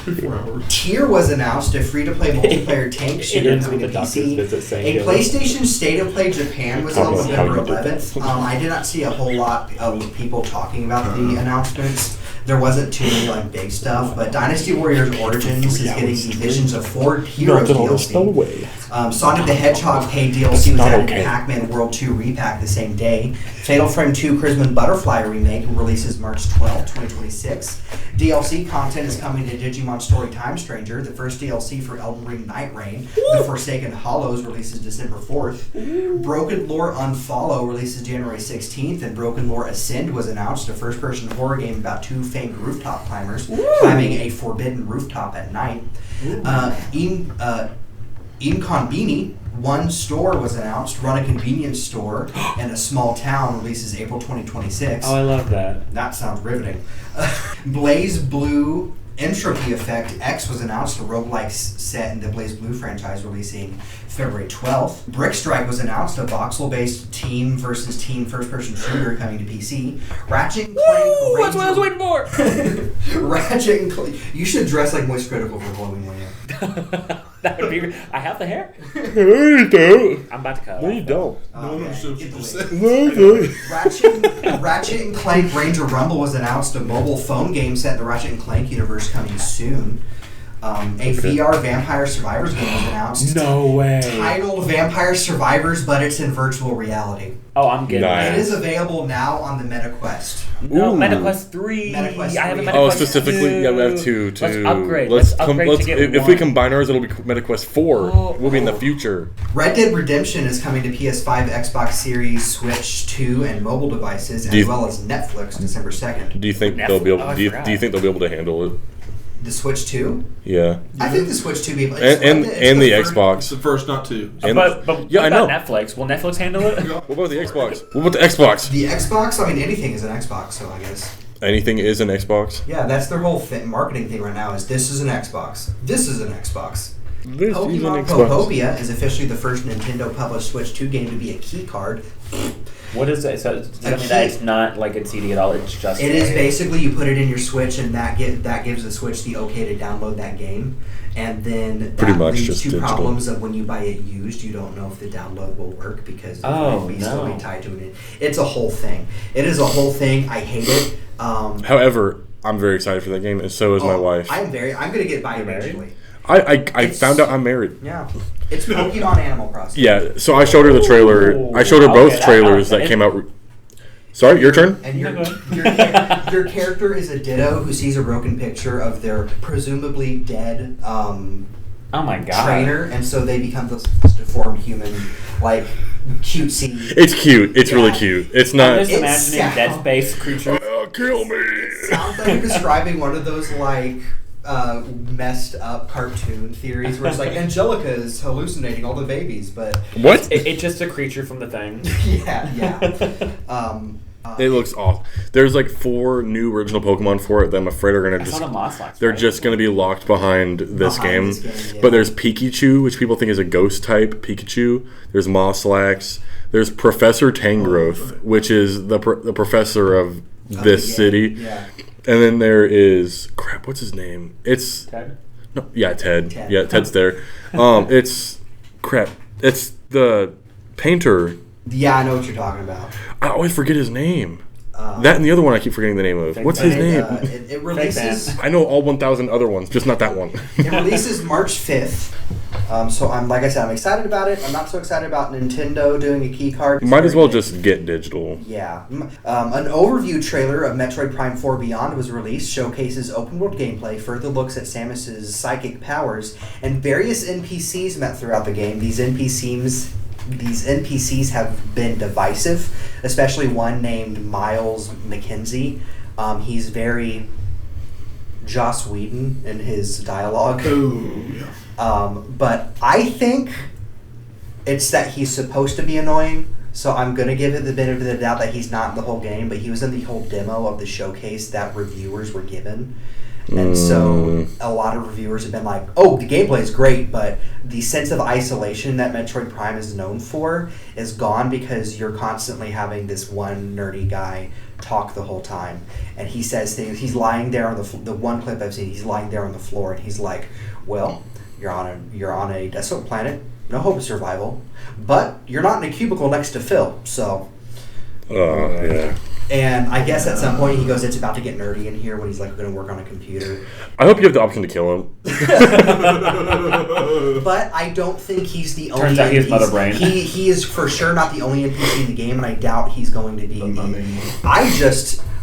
24 hours. Tier was announced, a free-to-play multiplayer tank shooter ends coming with to the doctor's PC. visit saying A go. PlayStation State of Play Japan was held How November you did 11th. I did not see a whole lot of people talking about the announcements. There wasn't too many big stuff, but Dynasty Warriors Origins is getting the Visions of 4 Heroes DLC. Sonic the Hedgehog paid DLC was not added okay. to Pac-Man World 2 repack the same day. Fatal Frame 2 Crimson Butterfly remake releases March 12, 2026. DLC content is coming to Digimon Story Time Stranger. The first DLC for Elden Ring Night Rain. The Forsaken Hollows releases December 4th. Broken Lore Unfollow releases January 16th, and Broken Lore Ascend was announced, a first-person horror game about 2 famed rooftop climbers climbing a forbidden rooftop at night. Inconbini, one store was announced, Run a Convenience Store in a Small Town, releases April 2026. Oh, I love that. That sounds riveting. Blaze Blue Entropy Effect X was announced, a roguelike set in the Blaze Blue franchise, releasing February 12th. Brick Strike was announced, a voxel-based team versus team first-person shooter coming to PC. Ratchet and Clank. That's what I was waiting for. Ratchet and Clank. You should dress like Moist Critical for Halloween one year. That would be. I have the hair. No, you don't. I'm about to cut. No, you don't. No one understood Get what the you link. said. Ratchet and Clank Ranger Rumble was announced, a mobile phone game set in the Ratchet and Clank universe coming soon. A VR Vampire Survivors game was announced. No way. Titled Vampire Survivors, but it's in virtual reality. Oh, I'm getting Nice. that. It is available now on the MetaQuest. No, Ooh. MetaQuest 3. MetaQuest I have a 3. MetaQuest Oh, specifically, 2. yeah, we have two. Let's upgrade. Let's upgrade to get if one. we combine ours, it'll be MetaQuest 4. Oh, we'll be in the future. Red Dead Redemption is coming to PS5, Xbox Series, Switch 2, and mobile devices, as well as Netflix, December 2nd. Do you think Netflix? they'll be able? Oh, I do you forgot. think they'll be able to handle it? The Switch 2? Yeah. I think the Switch 2 be able And the It's Xbox. the first, not two. And- But yeah, what I know. about Netflix? Will Netflix handle it? What about the Xbox? What about the Xbox? The Xbox? I mean, anything is an Xbox, so I guess. Anything is an Xbox. Yeah, that's their whole marketing thing right now is this is an Xbox. This is an Xbox. This is an Pokemon Xbox. Popopia is officially the first Nintendo-published Switch 2 game to be a key card. What is it? So does that mean that it's not like a CD at all? It's just It is basically you put it in your Switch and that gives the Switch the okay to download that game. And then Pretty that much leads just to digital. problems of when you buy it used, you don't know if the download will work because it Oh, might be still no. be tied to it. It's a whole thing. It is a whole thing. I hate it. However, I'm very excited for that game, and so is my wife. I'm gonna get by You're married? eventually. I found out I'm married. Yeah. It's Pokemon Animal Crossing. Yeah, so I showed her the trailer. I showed her both Okay, trailers that came out. Sorry, your turn? And your, No, go your character is a Ditto who sees a broken picture of their presumably dead Oh my god. trainer, and so they become this deformed human, like cutesy. It's cute. It's really Yeah. cute. It's I'm not. just imagining sound- Dead Space creatures. Kill me. Sounds like you're describing one of those like messed up cartoon theories where it's like Angelica is hallucinating all the babies, but What? It's just a creature from the thing. yeah. It looks awesome. There's like 4 new original Pokemon for it that I'm afraid are gonna I just. saw the Moslax. They're right? just gonna be locked behind this game. Yeah. But there's Pikachu, which people think is a ghost type Pikachu. There's Moslax. There's Professor Tangrowth, which is the professor of this game. city. Yeah. And then there is crap. What's his name? It's Ted? no, yeah, Ted. Ted. Yeah, Ted's there. It's crap. It's the painter. Yeah, I know what you're talking about. I always forget his name. That and the other one I keep forgetting the name of. Fake What's his fan. name? It releases. I know all 1,000 other ones, just not that one. It releases March 5th. So I'm like I said, I'm excited about it. I'm not so excited about Nintendo doing a key card. Might as well just get digital. Yeah. An overview trailer of Metroid Prime 4 Beyond was released, showcases open world gameplay, further looks at Samus's psychic powers, and various NPCs met throughout the game. These NPCs have been divisive, especially one named Miles McKenzie. He's very Joss Whedon in his dialogue. Oh, yeah. But I think it's that he's supposed to be annoying, so I'm going to give it the benefit of the doubt that he's not in the whole game, but he was in the whole demo of the showcase that reviewers were given. And so a lot of reviewers have been like, oh, the gameplay is great, but the sense of isolation that Metroid Prime is known for is gone because you're constantly having this one nerdy guy talk the whole time. And he says things, he's lying there on the one clip I've seen, he's lying there on the floor and he's like, well, you're on a desolate planet, no hope of survival, but you're not in a cubicle next to Phil, so... Yeah. And I guess at some point he goes, it's about to get nerdy in here when he's like going to work on a computer. I hope you have the option to kill him. But I don't think he's the only Turns out he has NPC. mother brain. He is for sure not the only NPC in the game, and I doubt he's going to be.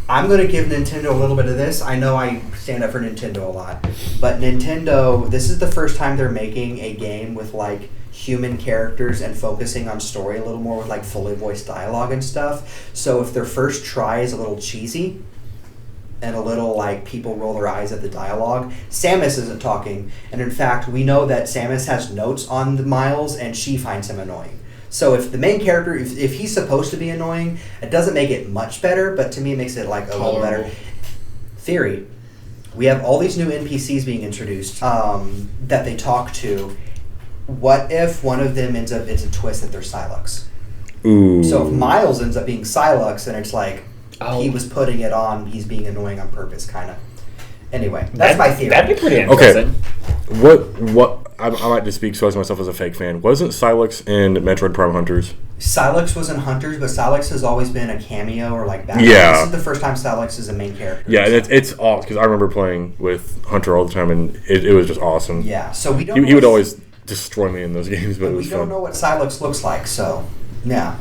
I'm going to give Nintendo a little bit of this. I know I stand up for Nintendo a lot, but Nintendo, this is the first time they're making a game with like human characters and focusing on story a little more with like fully voiced dialogue and stuff. So if their first try is a little cheesy and a little like people roll their eyes at the dialogue, Samus isn't talking, and in fact we know that Samus has notes on the Miles and she finds him annoying. So if the main character, if he's supposed to be annoying, it doesn't make it much better, but to me it makes it like a little better. Theory. We have all these new NPCs being introduced that they talk to. What if one of them ends up, it's a twist that they're Psylocke? Ooh. So if Miles ends up being Psylocke, then it's like he was putting it on, he's being annoying on purpose, kind of. Anyway, that's my theory. That'd be pretty Okay. interesting. What I might just speak so as myself as a fake fan. Wasn't Silex in Metroid Prime Hunters? Silex was in Hunters, but Silex has always been a cameo or like background. Yeah. This is the first time Silex is a main character. Yeah, and it's awesome because I remember playing with Hunter all the time, and it was just awesome. Yeah, so we don't. He would always destroy me in those games, but it was we fun. don't know what Silex looks like, so yeah.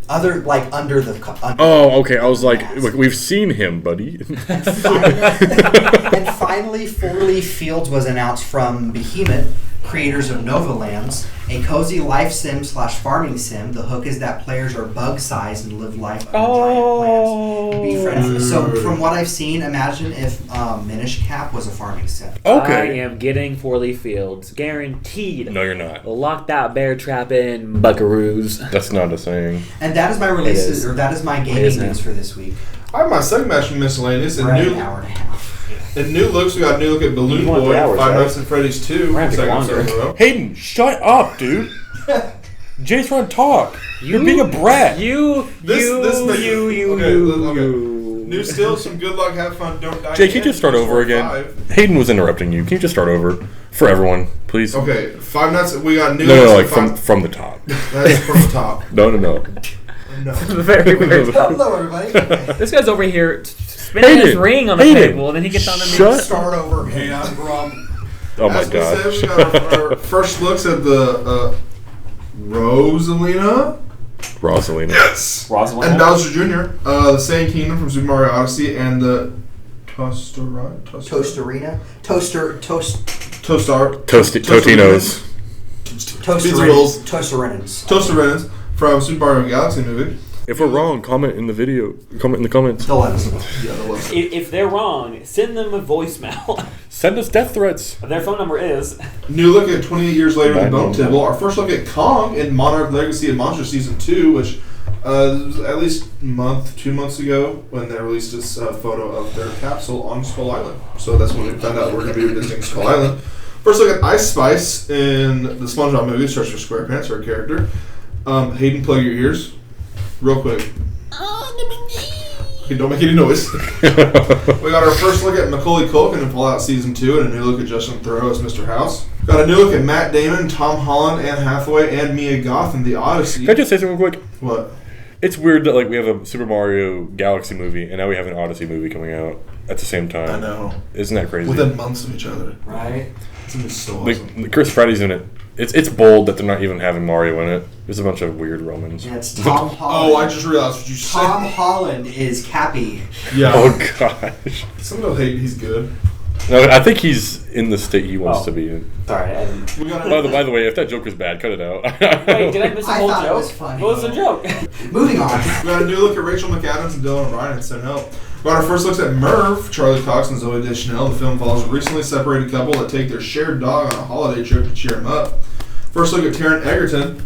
Under the. Oh, okay. I was like, look, we've seen him, buddy. And finally, Four Leaf Fields was announced from Behemoth, creators of Nova Lands, a cozy life sim / farming sim. The hook is that players are bug-sized and live life under giant plants. Be friendly. So, from what I've seen, imagine if Minish Cap was a farming sim. Okay. I am getting 4-leaf fields. Guaranteed. No, you're not. Lock that bear trap in, buckaroos. That's not a saying. And that is my releases, or that is my gaming news for this week. I have my second match from Miscellaneous. We're at an hour and a half. In new looks, we got a new look at Balloon You want Boy, 3 hours, Five right? Nights at Freddy's 2. We're gonna second have to go episode in a row. Hayden, shut up, dude. Jay's trying to talk. You're being a brat. Okay, new still, some good luck, have fun, don't die. Jay, can you just start over again? Hayden was interrupting you. Can you just start over for everyone, please? Okay, Five Nights. We got new. No, looks like at from the top. That's from the top. No. No. Very weird. Hello, everybody. Okay. This guy's over here spinning his ring on the table, and then he gets on the Shut- Start over. Hey, I'm Rob. Oh my As we said, gosh. we got our first looks at the Rosalina. Rosalina. Yes. Rosalind. And Bowser Jr., the Sand Kingdom from Super Mario Odyssey, and the Tostarina? Toasterina. Toaster. Totinos. Pizza rolls. Toasterinans. Toasterinans from Super Mario Galaxy movie. If we're wrong, comment in the video. Comment in the comments. They'll let us know. Yeah, that was. If they're wrong, send them a voicemail. Send us death threats. Their phone number is. New look at 28 years later in Bad Bone name. Tibble. Our first look at Kong in Monarch Legacy and Monster Season 2, which was at least 2 months ago when they released this photo of their capsule on Skull Island. So that's when we found out we're going to be revisiting Skull Island. First look at Ice Spice in the SpongeBob movie, search for SquarePants, her character. Hayden, plug your ears. Real quick. Okay, don't make any noise. We got our first look at Macaulay Culkin in Fallout Season 2 and a new look at Justin Theroux as Mr. House. Got a new look at Matt Damon, Tom Holland, Anne Hathaway, and Mia Goth in The Odyssey. Can I just say something real quick? What? It's weird that like we have a Super Mario Galaxy movie and now we have an Odyssey movie coming out at the same time. I know. Isn't that crazy? Within months of each other. Right? It's gonna be so awesome. Like, Chris Pratt's in it. It's bold that they're not even having Mario in it. There's a bunch of weird Romans. Yeah, it's Tom Holland. Oh, I just realized what you said. Tom Holland is Cappy. Yeah. Oh gosh. Some of hate he's good. No, I think he's in the state he wants Oh. to be in. Sorry, I didn't. We got By the way, if that joke is bad, cut it out. Wait, did I miss a I whole thought it joke? was funny. What was the joke? Moving on. We got a new look at Rachel McAdams and Dylan O'Brien and Send Help. We got our first looks at Merv, Charlie Cox and Zoe Deschanel. The film follows a recently separated couple that take their shared dog on a holiday trip to cheer him up. First look at Taron Egerton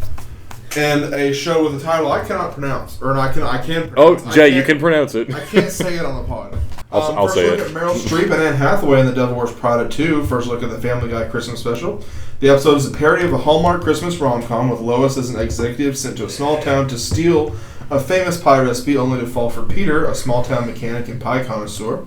and a show with a title I cannot pronounce. Or I can pronounce. Oh, Jay, I you can't- can pronounce it. I can't say it on the pod. I'll first say look it. at Meryl Streep and Anne Hathaway in The Devil Wears Prada 2. First look at the Family Guy Christmas special. The episode is a parody of a Hallmark Christmas rom-com with Lois as an executive sent to a small town to steal a famous pie recipe only to fall for Peter, a small-town mechanic and pie connoisseur.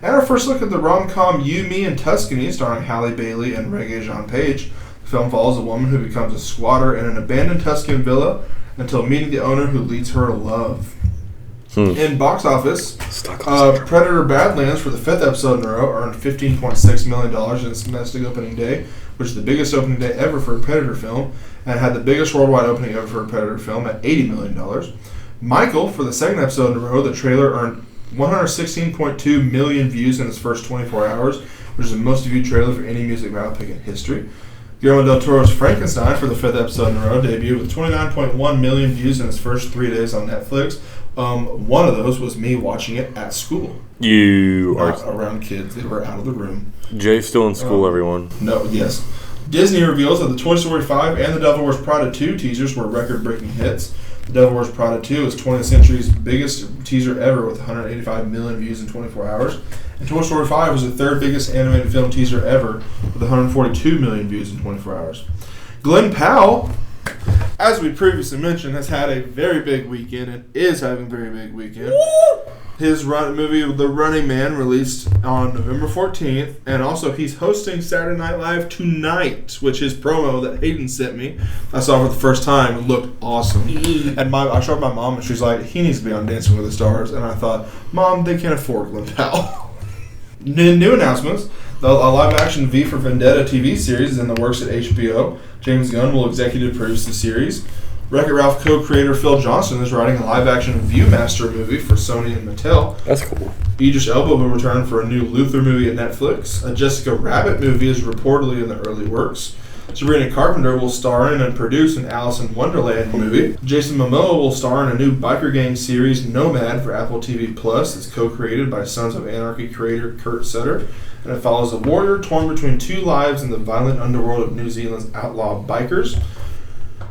And our first look at the rom-com You, Me, and Tuscany starring Halle Bailey and Regé-Jean Page. The film follows a woman who becomes a squatter in an abandoned Tuscan villa until meeting the owner who leads her to love. In box office, Predator Badlands for the 5th episode in a row earned $15.6 million in its domestic opening day, which is the biggest opening day ever for a Predator film, and had the biggest worldwide opening ever for a Predator film at $80 million. Michael, for the 2nd episode in a row, the trailer earned 116.2 million views in its first 24 hours, which is the most viewed trailer for any music biopic in history. Guillermo del Toro's Frankenstein for the 5th episode in a row debuted with 29.1 million views in its first 3 days on Netflix. One of those was me watching it at school. You Not are. around kids. They were out of the room. Jay's still in school, everyone. No, yes. Disney reveals that the Toy Story 5 and The Devil Wears Prada 2 teasers were record-breaking hits. The Devil Wears Prada 2 is 20th Century's biggest teaser ever with 185 million views in 24 hours. And Toy Story 5 was the 3rd biggest animated film teaser ever with 142 million views in 24 hours. Glenn Powell, as we previously mentioned, has had a very big weekend and is having a very big weekend. His movie, The Running Man, released on November 14th. And also, he's hosting Saturday Night Live tonight, which his promo that Hayden sent me, I saw for the first time. It looked awesome. And I showed my mom, and she's like, he needs to be on Dancing with the Stars. And I thought, Mom, they can't afford Glenn Powell. New announcements. A live-action V for Vendetta TV series is in the works at HBO. James Gunn will executive produce the series. Wreck-It Ralph co-creator Phil Johnson is writing a live-action Viewmaster movie for Sony and Mattel. That's cool. Idris Elba will return for a new Luther movie at Netflix. A Jessica Rabbit movie is reportedly in the early works. Sabrina Carpenter will star in and produce an Alice in Wonderland movie. Jason Momoa will star in a new biker gang series, Nomad, for Apple TV+. It's co-created by Sons of Anarchy creator Kurt Sutter, and it follows a warrior torn between two lives in the violent underworld of New Zealand's outlaw bikers.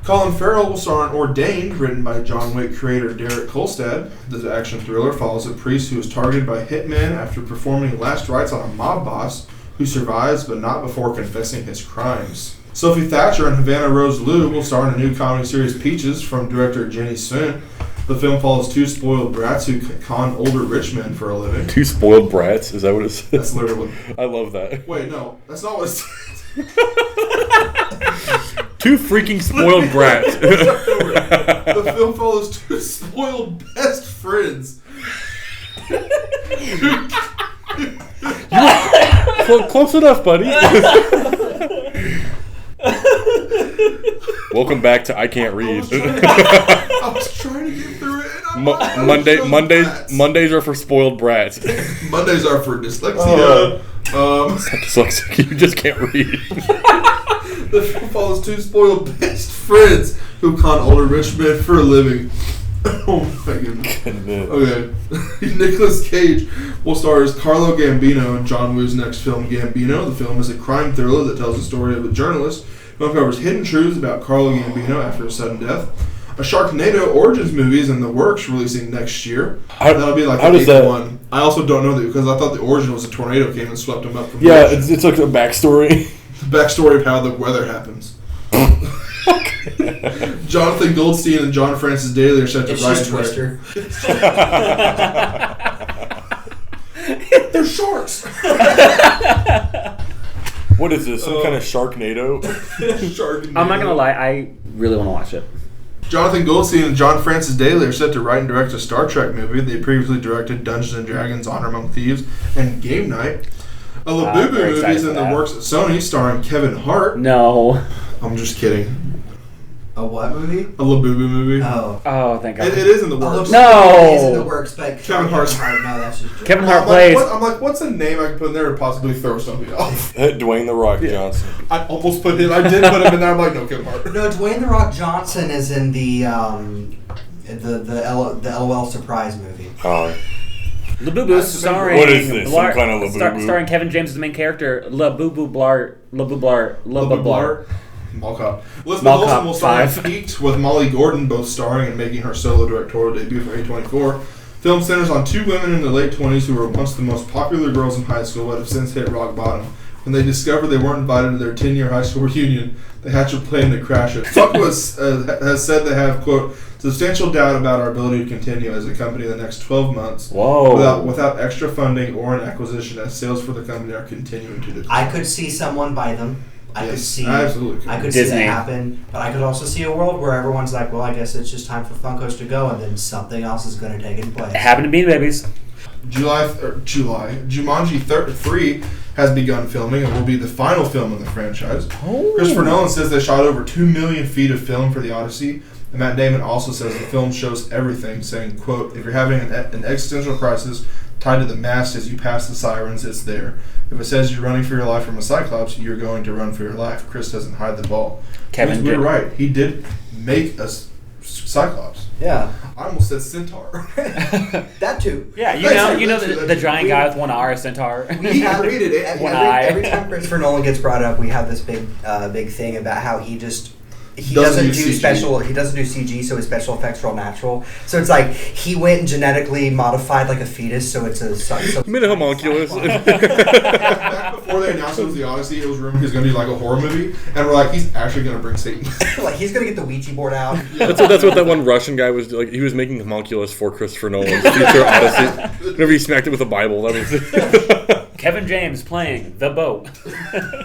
Colin Farrell will star in Ordained, written by John Wick creator Derek Kolstad. The action thriller follows a priest who is targeted by hitmen after performing last rites on a mob boss who survives but not before confessing his crimes. Sophie Thatcher and Havana Rose Liu will star in a new comedy series, Peaches, from director Jenny Sven. The film follows two spoiled brats who con older rich men for a living. Two spoiled brats? Is that what it says? That's literally. I love that. Wait, no, that's not what it says. Two freaking spoiled brats. The film follows two spoiled best friends. Close enough, buddy. Welcome back to I Can't Read. I was trying to get through it. Mondays are for spoiled brats. Mondays are for dyslexia. Dyslexic. You just can't read. The film follows two spoiled best friends who con older rich men for a living. Oh my goodness. Okay. Nicolas Cage will star as Carlo Gambino in John Woo's next film, Gambino. The film is a crime thriller that tells the story of a journalist who uncovers hidden truths about Carlo Gambino after his sudden death. A Sharknado Origins movie is in the works, releasing next year. That'll be like the eighth one. I also don't know that because I thought the origin was a tornado came and swept him up from the ocean. It's like a backstory. The backstory of how the weather happens. Jonathan Goldstein and John Francis Daly are set to write and Twister. They're sharks. What is this? Some kind of Sharknado? Sharknado. I'm not gonna lie, I really want to watch it. Jonathan Goldstein and John Francis Daly are set to write and direct a Star Trek movie. They previously directed Dungeons and Dragons: Honor Among Thieves and Game Night. A Labubu movie is in the works at Sony, starring Kevin Hart. No. I'm just kidding. A what movie? A Labubu movie. Oh, thank God. It is in the works. No! It is in the works, but Kevin Hart's. No, that's just Kevin Hart plays. I'm like, what's a name I can put in there to possibly throw somebody off? Dwayne The Rock Johnson. I almost put him. I did put him in there. I'm like, no, Kevin Hart. No, Dwayne The Rock Johnson is in the LOL Surprise movie. Labubu starring. What is this? Some kind of Labubu? Starring Kevin James as the main character. Labubu Blar. Mall Cop. Elizabeth Olsen will star in Peaked with Molly Gordon both starring and making her solo directorial debut for A24. Film centers on two women in their late 20s who were once the most popular girls in high school but have since hit rock bottom. When they discover they weren't invited to their 10-year high school reunion, they hatch a plan to crash it. Fuck has said they have, quote, substantial doubt about our ability to continue as a company in the next 12 months without extra funding or an acquisition, as sales for the company are continuing to decline. I could see someone buy them. I could see Disney. that happen, but I could also see a world where everyone's like, well, I guess it's just time for Funkos to go, and then something else is going to take in place. It happened to Bean Babies. Jumanji 3 has begun filming and will be the final film in the franchise. Christopher Nolan says they shot over 2 million feet of film for the Odyssey, and Matt Damon also says the film shows everything, saying, quote, if you're having an existential crisis tied to the mast as you pass the sirens, it's there. If it says you're running for your life from a Cyclops, you're going to run for your life. Chris doesn't hide the ball. We're right. He did make a Cyclops. Yeah. I almost said centaur. That too. Yeah, you know the giant guy with one eye, centaur. We have every time Christopher Nolan gets brought up, we have this big thing about how he doesn't do CG, so his special effects are all natural. So it's like he went and genetically modified like a fetus, so it's a made a homunculus. Back before before they announced it was the Odyssey, it was rumored he was going to do like a horror movie, and we're like, he's actually going to bring Satan. Like he's gonna get the Ouija board out. That's what that one Russian guy was like. He was making homunculus for Christopher Nolan's future Odyssey. Whenever he smacked it with a Bible, that was Kevin James playing The Boat.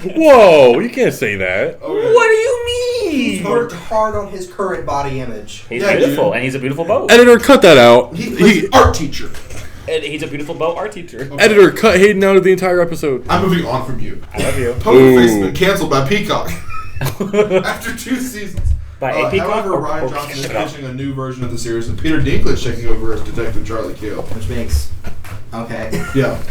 Whoa, you can't say that. Okay. What do you mean? He's worked hard on his current body image. He's Yeah, beautiful, dude. and he's a beautiful boat. Editor, cut that out. He's an art teacher. And he's a beautiful boat art teacher. Editor, cut Hayden out of the entire episode. I'm moving on from you. I love you. Poker Face has been canceled by Peacock after 2 seasons. By a peacock However, or- Ryan or- Johnson is shut up. pitching a new version of the series, and Peter Dinklage taking over as Detective Charlie Cale. Which makes okay. Yeah.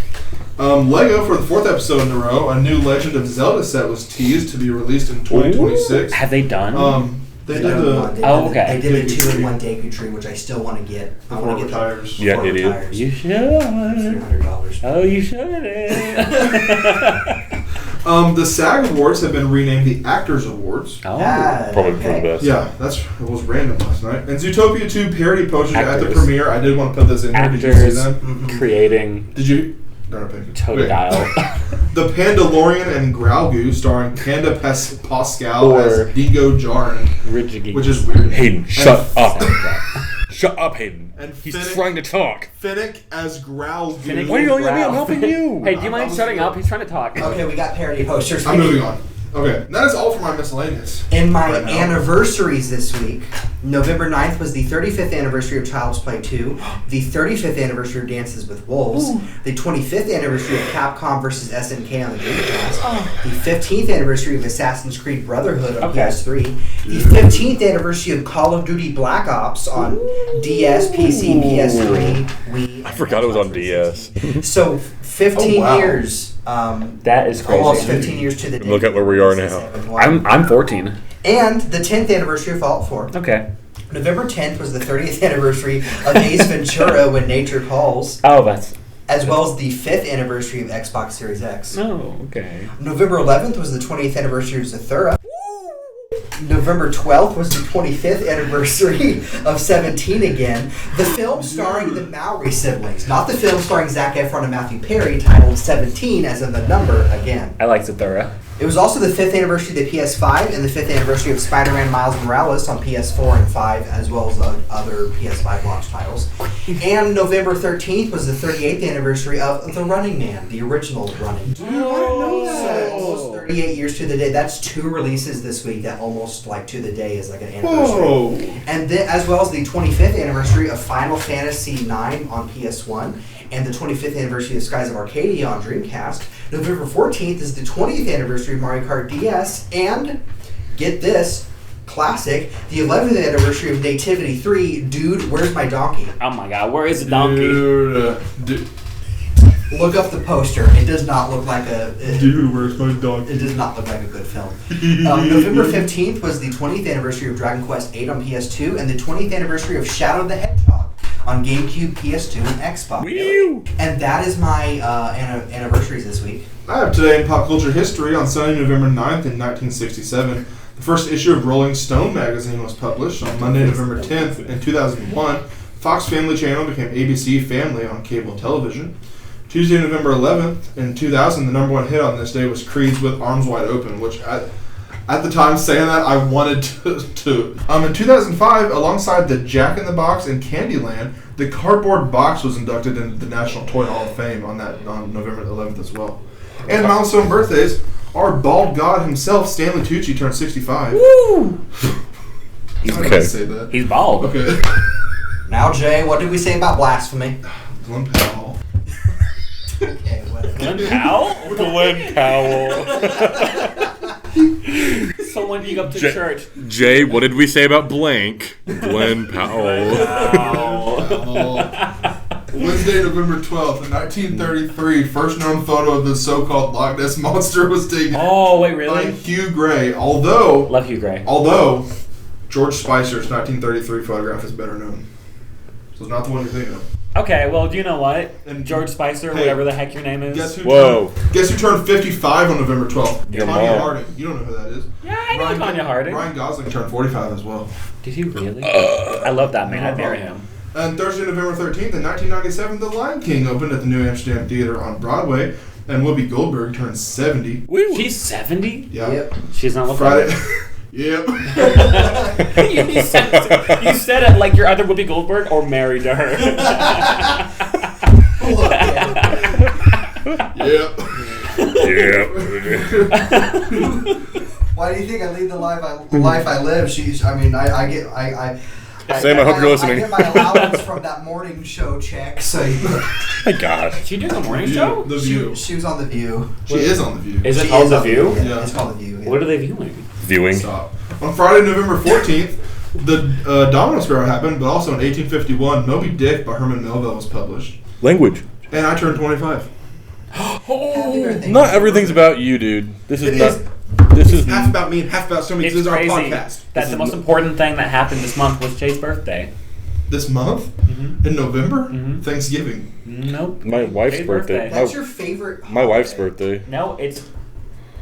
Lego, for the 4th episode in a row, a new Legend of Zelda set was teased to be released in 2026. Have they done? They did the... Oh, okay. They did the Deku 2-in-1 Deku Tree, which I still want to get. I want to get tires. Yeah, the idiot. tires. You should. $300. Oh, you should. The SAG Awards have been renamed the Actors Awards. Oh. Probably for the best. Yeah, it was random last night. And Zootopia 2 parody posters at the Actors. premiere. I did want to put this in here. Did you see Actors them? creating Did you? No, no, thank you. Totodile. The Pandalorian and Grogu, starring Panda Pascal Or- as Dingo Jarin, Ridgigi. which is weird. Hayden, shut up. Soundtrack. Shut up, Hayden. And He's Finnick- trying to talk. Finnick as Growl. Finnick Why are you yelling at me? I'm Growl. helping you. Hey, do you mind shutting up? He's trying to talk. Okay, we got parody posters. I'm moving on. Okay, that is all for my miscellaneous. In my Right now. anniversaries this week, November 9th was the 35th anniversary of Child's Play 2, the 35th anniversary of Dances with Wolves, the 25th anniversary of Capcom vs. SNK on the Dreamcast, the 15th anniversary of Assassin's Creed Brotherhood on Okay. PS3, the 15th anniversary of Call of Duty Black Ops on DS, PC, PS3, Wii. I forgot it was on DS. So 15 Oh, wow. years. That is crazy. Almost 15 years to the day. Look at where we are now. I'm 14. And the 10th anniversary of Fallout 4. Okay. November 10th was the 30th anniversary of Ace Ventura When Nature Calls, Oh, that's. as well as the 5th anniversary of Xbox Series X. Oh, okay. November 11th was the 20th anniversary of Zathura. November 12th was the 25th anniversary of 17 again. The film starring the Mowry siblings, not the film starring Zac Efron and Matthew Perry, titled 17 as in the number again. I like Zathura. It was also the 5th anniversary of the PS5 and the 5th anniversary of Spider-Man Miles Morales on PS4 and 5, as well as other PS5 launch titles. And November 13th was the 38th anniversary of The Running Man, the original Running Man. So almost 38 years to the day. That's 2 releases this week that almost, like, to the day is like an anniversary. Whoa. And then, as well as the 25th anniversary of Final Fantasy IX on PS1 and the 25th anniversary of Skies of Arcadia on Dreamcast. November 14th is the 20th anniversary of Mario Kart DS, and, get this, classic, the 11th anniversary of Nativity 3, Dude, Where's My Donkey? Oh my god, where is the donkey? Dude, Look up the poster. It does not look like dude, where's my dog? It does not look like a good film. November 15th was the 20th anniversary of Dragon Quest VIII on PS2 and the 20th anniversary of Shadow the Hedgehog on GameCube, PS2, and Xbox. Woo! And that is my anniversaries this week. I have today in pop culture history on Sunday, November 9th in 1967. The first issue of Rolling Stone magazine was published. On Monday, November 10th in 2001, Fox Family Channel became ABC Family on cable television. Tuesday, November 11th in 2000, the number 1 hit on this day was Creed's With Arms Wide Open, which at the time saying that, I wanted to. In 2005, alongside the Jack in the Box and Candyland, the Cardboard Box was inducted into the National Toy Hall of Fame on November 11th as well. And milestone birthdays, our bald god himself, Stanley Tucci, turned 65. Woo! He's okay. going to say that. He's bald. Okay. Now, Jay, what did we say about blasphemy? Glenn Powell. Okay, whatever. Glenn Powell? Glenn Powell. Someone you go up to church. Jay, what did we say about blank? Glenn Powell. Wednesday, November 12th, in 1933, first known photo of the so-called Loch Ness Monster was taken Oh, wait, by really? Hugh Gray. Although Love Hugh Gray. George Spicer's 1933 photograph is better known. So it's not the one you're thinking of. Okay, well, do you know what? And- George Spicer, Hey, whatever the heck your name is. Guess who? Whoa. Guess who turned 55 on November 12th? Your Tanya mom. Harding. You don't know who that is. Yeah, I know Tanya Harding. Ryan Gosling turned 45 as well. Did he really? I love that man. I'd marry him. And Thursday, November 13th, in 1997, The Lion King opened at the New Amsterdam Theater on Broadway. And Whoopi Goldberg turns 70. She's 70? Yeah. Yep. She's not looking Friday. Yep. you said it like you're either Whoopi Goldberg or married to her. Yep. Why do you think I lead the life I live? Sam, I hope you're listening. I get my allowance from that morning show check. So My God. She doing a morning show? The View. she was on The View. She is on The View. Is it She called is The on View? Yeah. It's called The View. Yeah. What are they viewing? Viewing. Stop. On Friday, November 14th, the Domino Sparrow happened, but also in 1851, Moby Dick by Herman Melville was published. Language. And I turned 25. Happy birthday. Not everything's about you, dude. This It is is. not. This is Half about me and half about somebody. It's This is our crazy. podcast. That's the most important thing that happened this month was Chase's birthday. This month? Mm-hmm. In November? Mm-hmm. Thanksgiving. Nope. my wife's Chase's birthday. That's your favorite. My wife's holiday. birthday. No, it's...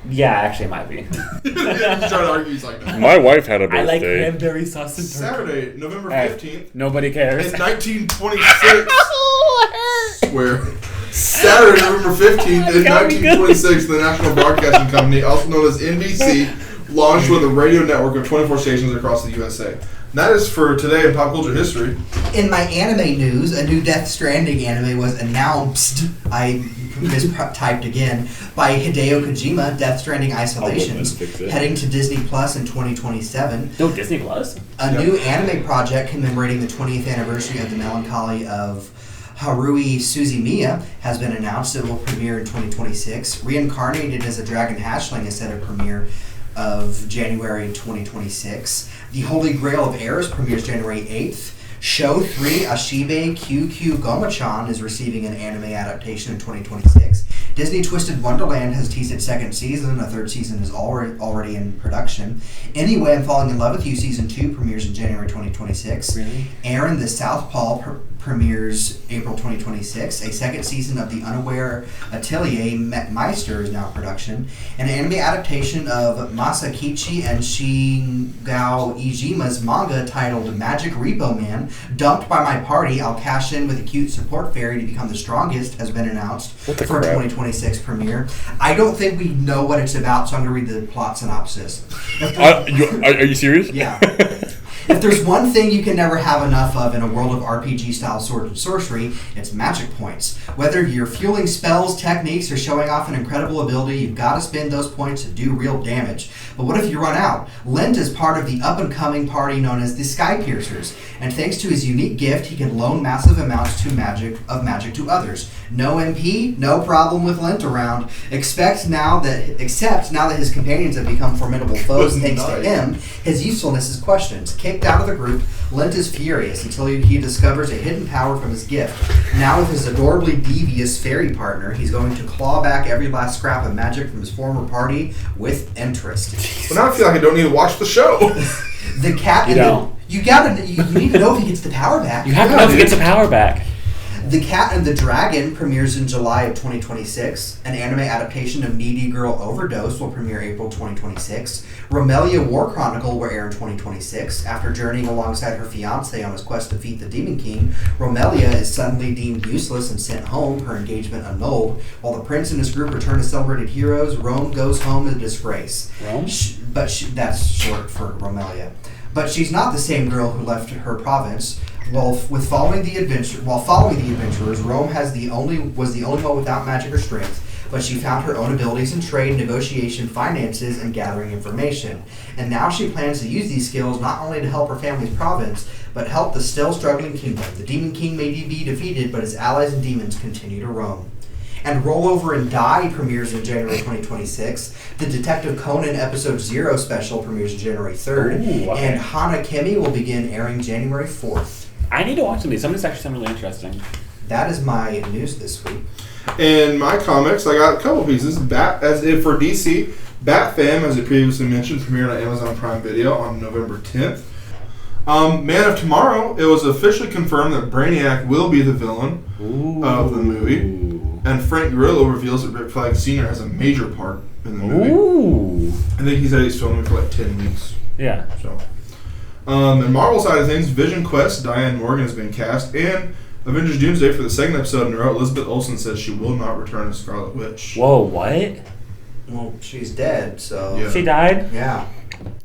Yeah, actually it might be. He's trying to argue. He's like, no. My wife had a I like birthday. cranberry sauce and turkey. Saturday, November Hey, 15th. nobody cares. In 1926, where Saturday, November 15th, in 1926, the National Broadcasting Company, also known as NBC, launched with a radio network of 24 stations across the USA. And that is for today in pop culture history. In my anime news, a new Death Stranding anime was announced. I mistyped again by Hideo Kojima. Death Stranding Isolations, fix it. heading to Disney Plus in 2027. No, Disney Plus? A new anime project commemorating the 20th anniversary of the melancholy of Haruhi Suzumiya has been announced. It will premiere in 2026. Reincarnated as a dragon hatchling is set to premiere of January 2026. The Holy Grail of Heirs premieres January 8th. Show 3 Ashibe QQ Goma-chan is receiving an anime adaptation in 2026. Disney Twisted Wonderland has teased its second season. A third season is already in production. Anyway, I'm Falling in Love with You Season 2 premieres in January 2026. Really? Aaron the Southpaw premieres April 2026. A second season of The Unaware Atelier Meister is now in production. An anime adaptation of Masakichi and Shingao Ijima's manga titled Magic Repo Man, Dumped by My Party, I'll Cash In with a Cute Support Fairy to Become the Strongest, has been announced for the a crap? 2026 premiere. I don't think we know what it's about, so I'm going to read the plot synopsis. Are you serious? Yeah. If there's one thing you can never have enough of in a world of RPG-style sword and sorcery, it's magic points. Whether you're fueling spells, techniques, or showing off an incredible ability, you've got to spend those points to do real damage. But what if you run out? Lent is part of the up-and-coming party known as the Sky Piercers, and thanks to his unique gift, he can loan massive amounts of magic to others. No MP, no problem with Lent around. Except now that his companions have become formidable foes thanks to him, his usefulness is questioned. Kicked out of the group, Lent is furious until he discovers a hidden power from his gift. Now with his adorably devious fairy partner, he's going to claw back every last scrap of magic from his former party with interest. Well, now I feel like I don't need to watch the show. The cat You and don't. you need to know if he gets the power back. You have to know if he gets the power back. The Cat and the Dragon premieres in July of 2026. An anime adaptation of Needy Girl Overdose will premiere April 2026. Romelia War Chronicle will air in 2026. After journeying alongside her fiancé on his quest to defeat the Demon King, Romelia is suddenly deemed useless and sent home, her engagement annulled. While the prince and his group return as celebrated heroes, Rome goes home in disgrace. Rome? That's short for Romelia. But she's not the same girl who left her province. Following the adventurers, Rome was the only one without magic or strength, but she found her own abilities in trade, negotiation, finances, and gathering information. And now she plans to use these skills not only to help her family's province, but help the still struggling kingdom. The Demon King may be defeated, but his allies and demons continue to roam. And Roll Over and Die premieres in January 2026. The Detective Conan Episode 0 special premieres January 3rd. Ooh, okay. And Hana Kemi will begin airing January 4th. I need to watch some of these. Some of these actually sound really interesting. That is my news this week. In my comics, I got a couple pieces. For DC, Bat-Fam, as I previously mentioned, premiered on Amazon Prime Video on November 10th. Man of Tomorrow, it was officially confirmed that Brainiac will be the villain of the movie. And Frank Grillo reveals that Rick Flag Sr. has a major part in the movie. Ooh. I think he said he's filming for like 10 weeks. Yeah. So, and Marvel side of things, Vision Quest, Diane Morgan has been cast, and Avengers Doomsday for the second episode in a row. Elizabeth Olsen says she will not return as Scarlet Witch. Whoa, what? Well, she's dead, so... Yeah. She died? Yeah.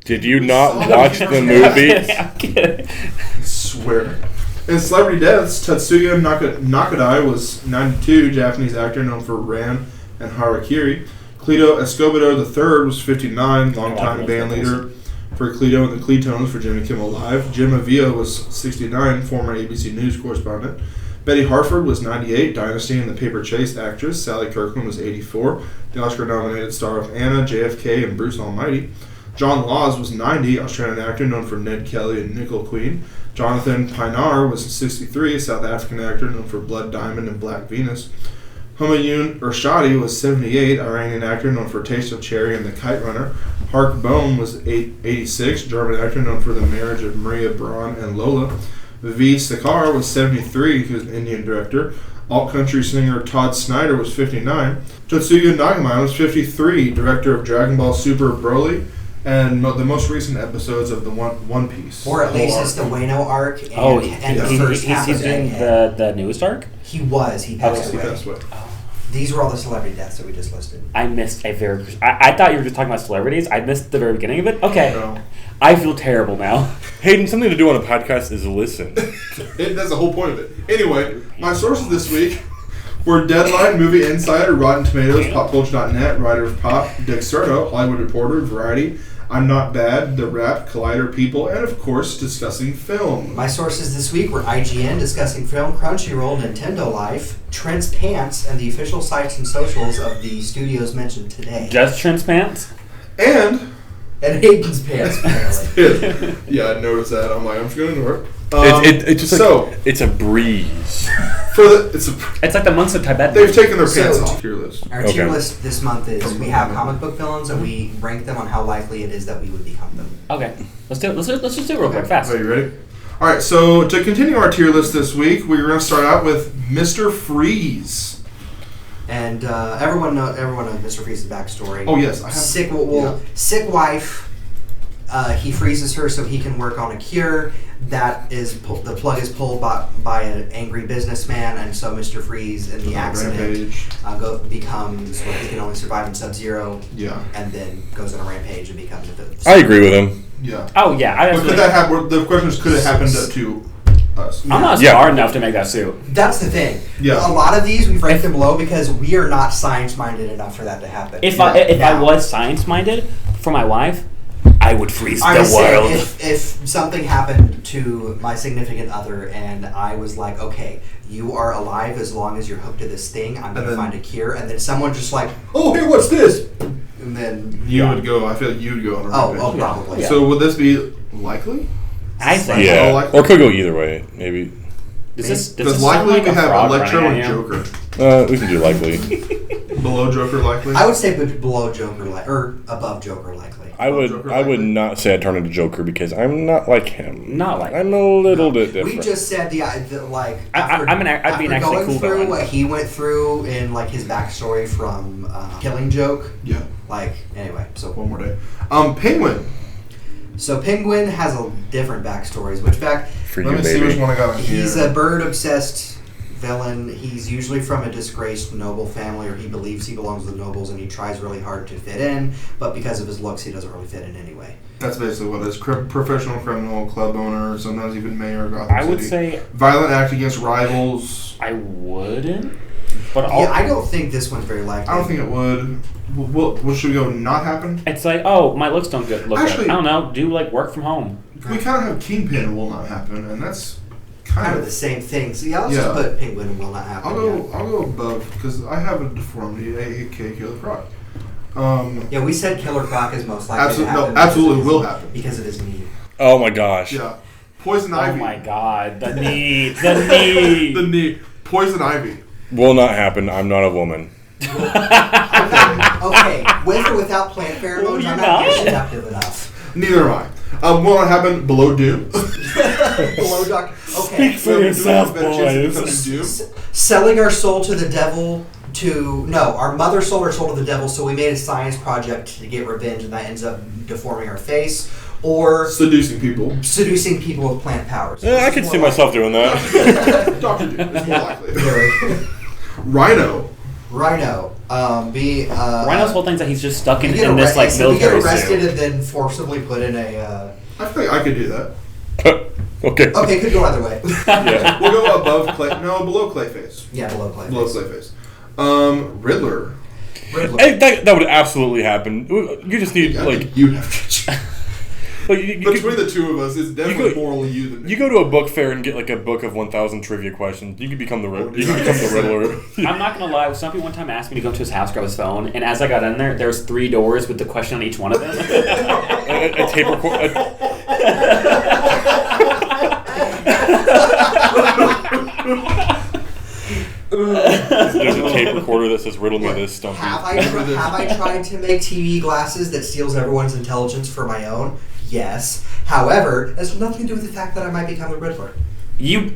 Did you not watch the movie? I'm kidding. I swear. In celebrity deaths, Tatsuya Nakadai was 92, Japanese actor known for Ran and Harakiri. Cleto Escobedo III was 59, longtime band leader for Cleto and the Cletones for Jimmy Kimmel Live. Jim Avila was 69, former ABC News correspondent. Betty Hartford was 98, Dynasty and the Paper Chase actress. Sally Kirkland was 84, the Oscar-nominated star of Anna, JFK, and Bruce Almighty. John Laws was 90, Australian actor known for Ned Kelly and Nickel Queen. Jonathan Pienaar was 63, South African actor known for Blood Diamond and Black Venus. Humayun Ershadi was 78, Iranian actor known for Taste of Cherry and The Kite Runner. Hark Bone was 86, German actor known for The Marriage of Maria Braun and Lola. V. Sakar was 73, who's an Indian director. Alt-country singer Todd Snyder was 59. Tetsuya Nagamine was 53, director of Dragon Ball Super Broly and the most recent episodes of the One Piece. Or at least it's the Wano arc and, and the he's first half doing of Egghead. the newest arc? He was. He passed He away. passed away. These were all the celebrity deaths that we just listed. I missed a very... I thought you were just talking about celebrities. I missed the very beginning of it. Okay. No. I feel terrible now. Hayden, something to do on a podcast is listen. That's the whole point of it. Anyway, my sources this week were Deadline, Movie Insider, Rotten Tomatoes, PopCulture.net, Writer of Pop, Dick Serto, Hollywood Reporter, Variety, I'm Not Bad, The Wrap, Collider People, and of course, Discussing Film. My sources this week were IGN, Discussing Film, Crunchyroll, Nintendo Life, Trent's Pants, and the official sites and socials of the studios mentioned today. Just Trent's Pants? And Hayden's Pants, apparently. yeah, I noticed that. I'm like, I'm just going to ignore it. It's just like, it's a breeze. It's like the months of Tibet. They've taken their pants off. Tier list. Our tier list this month is we have comic book villains and we rank them on how likely it is that we would become them. Okay. Let's do it. Let's just do it real quick, fast. Are you ready? All right, so to continue our tier list this week, we're going to start out with Mr. Freeze. And everyone knows Mr. Freeze's backstory. Oh, yes. I have, sick wife. He freezes her so he can work on a cure. That is the plug is pulled by an angry businessman, and so Mr. Freeze in the accident becomes what he can only survive in Sub-Zero. Yeah. And then goes on a rampage and becomes a I agree with him. Yeah. Oh yeah. But could that happen? The question is, could it happen to us? I'm not smart enough to make that suit. That's the thing. Yeah. A lot of these we've ranked them low because we are not science-minded enough for that to happen. If I was science-minded for my wife, I would freeze the world. If something happened to my significant other and I was like, okay, you are alive as long as you're hooked to this thing, I'm going to find a cure, and then someone just like, oh, hey, what's this? And then... You would go, I feel like you'd go on a rampage. Oh, probably. Yeah. So would this be likely? I think yeah. Or could go either way, maybe. Does likely we have Electro and Joker? We can do likely. Below Joker likely? I would say below Joker or above Joker likely. I would not say I'd turn into Joker because I'm not like him. I'm a little bit different. We just said I'd be an actually cool through villain. what he went through in like his backstory from Killing Joke. Yeah. Anyway, so one more day. Penguin. So Penguin has a different backstories. Let me see which one I got on here. He's a bird-obsessed villain. He's usually from a disgraced noble family, or he believes he belongs to the nobles, and he tries really hard to fit in, but because of his looks, he doesn't really fit in anyway. That's basically what it is. Professional criminal, club owner, sometimes even mayor of Gotham City. I would say... Violent act against rivals. I wouldn't. But I don't think this one's very likely. I don't think it would. What should we go not happen? It's like, oh, my looks don't look Actually, good. I don't know. Do work from home. We kind of have Kingpin will not happen, and that's kind of the same thing. So let's just put Penguin will not happen. I'll go above because I have a deformity, aka Killer Croc. We said Killer Croc is most likely to happen. Absolutely will happen because of his knee. Oh my gosh. Yeah. Poison Ivy. Oh my god. The knee. The knee. Poison Ivy. Will not happen. I'm not a woman. Okay. With or without plant pheromones, I'm not seductive enough. Neither am I. Will not happen below Doom. Below Doctor. Okay. Speak for yourself, boys. Selling our soul to the devil. Our mother sold our soul to the devil, so we made a science project to get revenge, and that ends up deforming our face. or Seducing people. with plant powers. I could see myself doing that. Dr. Doom is more likely. Very. Rhino. Rhino's whole thing's that he's just stuck in this like so we military get arrested suit. and then forcibly put in a. I think I could do that. Okay. Okay, could go either way. Yeah. We'll go above below Clayface. Yeah, below Clayface. Below Clayface. Riddler. Hey, that would absolutely happen. You just need You have to. Between the two of us, it's definitely morally you than me. You go to a book fair and get like a book of 1,000 trivia questions. You can become the Riddler. I'm not gonna lie. Stumpy one time asked me to go to his house, grab his phone, and as I got in there was 3 doors with the question on each one of them. a tape recorder. There's a tape recorder that says "Riddle me this, Stumpy." Have I tried to make TV glasses that steals everyone's intelligence for my own? Yes. However, it has nothing to do with the fact that I might become the Riddler. You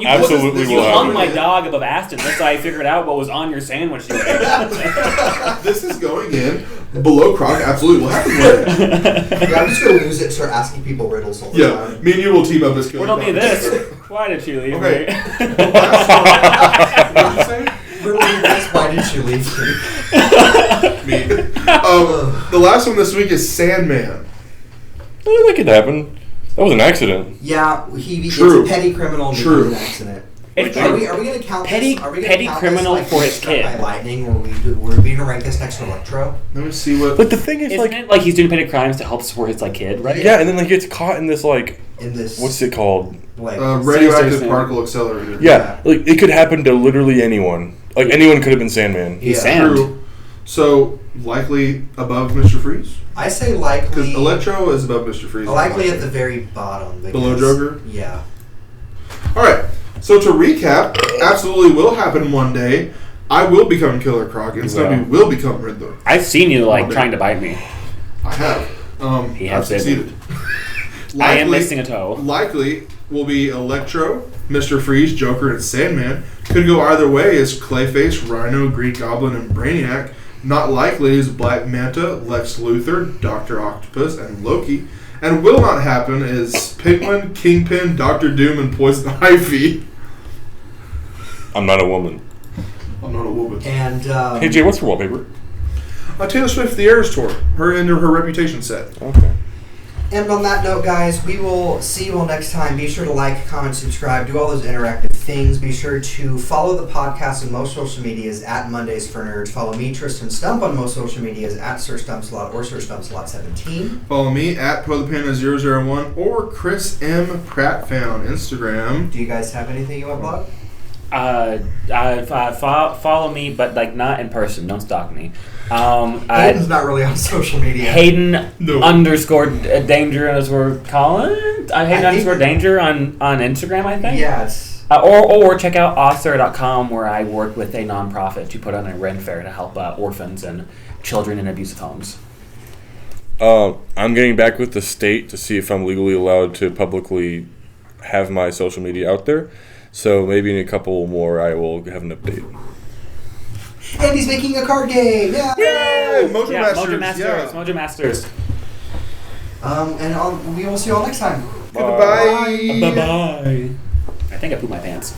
absolutely will hung happen. my dog above Aston. That's how I figured out what was on your sandwich. This is going in below Croc. Absolutely will happen. Yeah, I'm just gonna lose it and start asking people riddles all the time. Me and you will team up as killer. Riddle me this. Why did you leave me? The last one. What did you say? Riddle me this. Why did you leave me? Me. The last one this week is Sandman. That could happen. That was an accident. Yeah, it's True. a petty criminal and True. an accident. It's Are we going to count petty this? Are we gonna petty count criminal this, like, for his struck kid. by lightning, or we're going to rank this next to Electro? Let me see what. But the thing is, Isn't it like he's doing petty crimes to help support his like kid, right? yeah, and then he gets caught in this In this, what's it called? like, Radioactive Sandman. particle accelerator. Yeah, like it could happen to literally anyone. Like anyone could have been Sandman. He's Yeah. sand. True. So likely above Mr. Freeze, I say because likely. Electro is above Mr. Freeze. Likely at the very bottom. Below because- Joker? Yeah. All right. So to recap, absolutely will happen one day. I will become Killer Croc, and Stumpy will become Riddler. I've seen you like One day. trying to bite me. I have. He I've has been. succeeded. I am missing a toe. Likely will be Electro, Mr. Freeze, Joker, and Sandman. Could go either way as Clayface, Rhino, Green Goblin, and Brainiac. Not likely is Black Manta, Lex Luthor, Dr. Octopus, and Loki. And will not happen is Penguin, Kingpin, Dr. Doom, and Poison Ivy. I'm not a woman. I'm not a woman. And Hey Jay, what's your wallpaper? Taylor Swift, The Eras Tour. Her and her Reputation set. Okay. And on that note, guys, we will see you all next time. Be sure to like, comment, subscribe, do all those interactive things. Be sure to follow the podcast on most social medias at Mondays for Nerds. Follow me, Tristan Stump, on most social medias at Sir Stumpslot or Sir Stumpslot17. Follow me at PothePanda001 or Chris M. Pratt Fan on Instagram. Do you guys have anything you want to plug? Follow me, but like not in person. Don't stalk me. Hayden's not really on social media. Hayden No. _ danger as we're calling it. Hayden _ danger on Instagram, I think. Yes. Or check out author.com, where I work with a nonprofit to put on a Ren Fair to help orphans and children in abusive homes. I'm getting back with the state to see if I'm legally allowed to publicly have my social media out there. So maybe in a couple more I will have an update. And he's making a card game. Yeah. Yay! Mojo Mojo Masters. Yeah. Mojo Masters. And we will see you all next time. Goodbye. Bye-bye. I think I pooped my pants.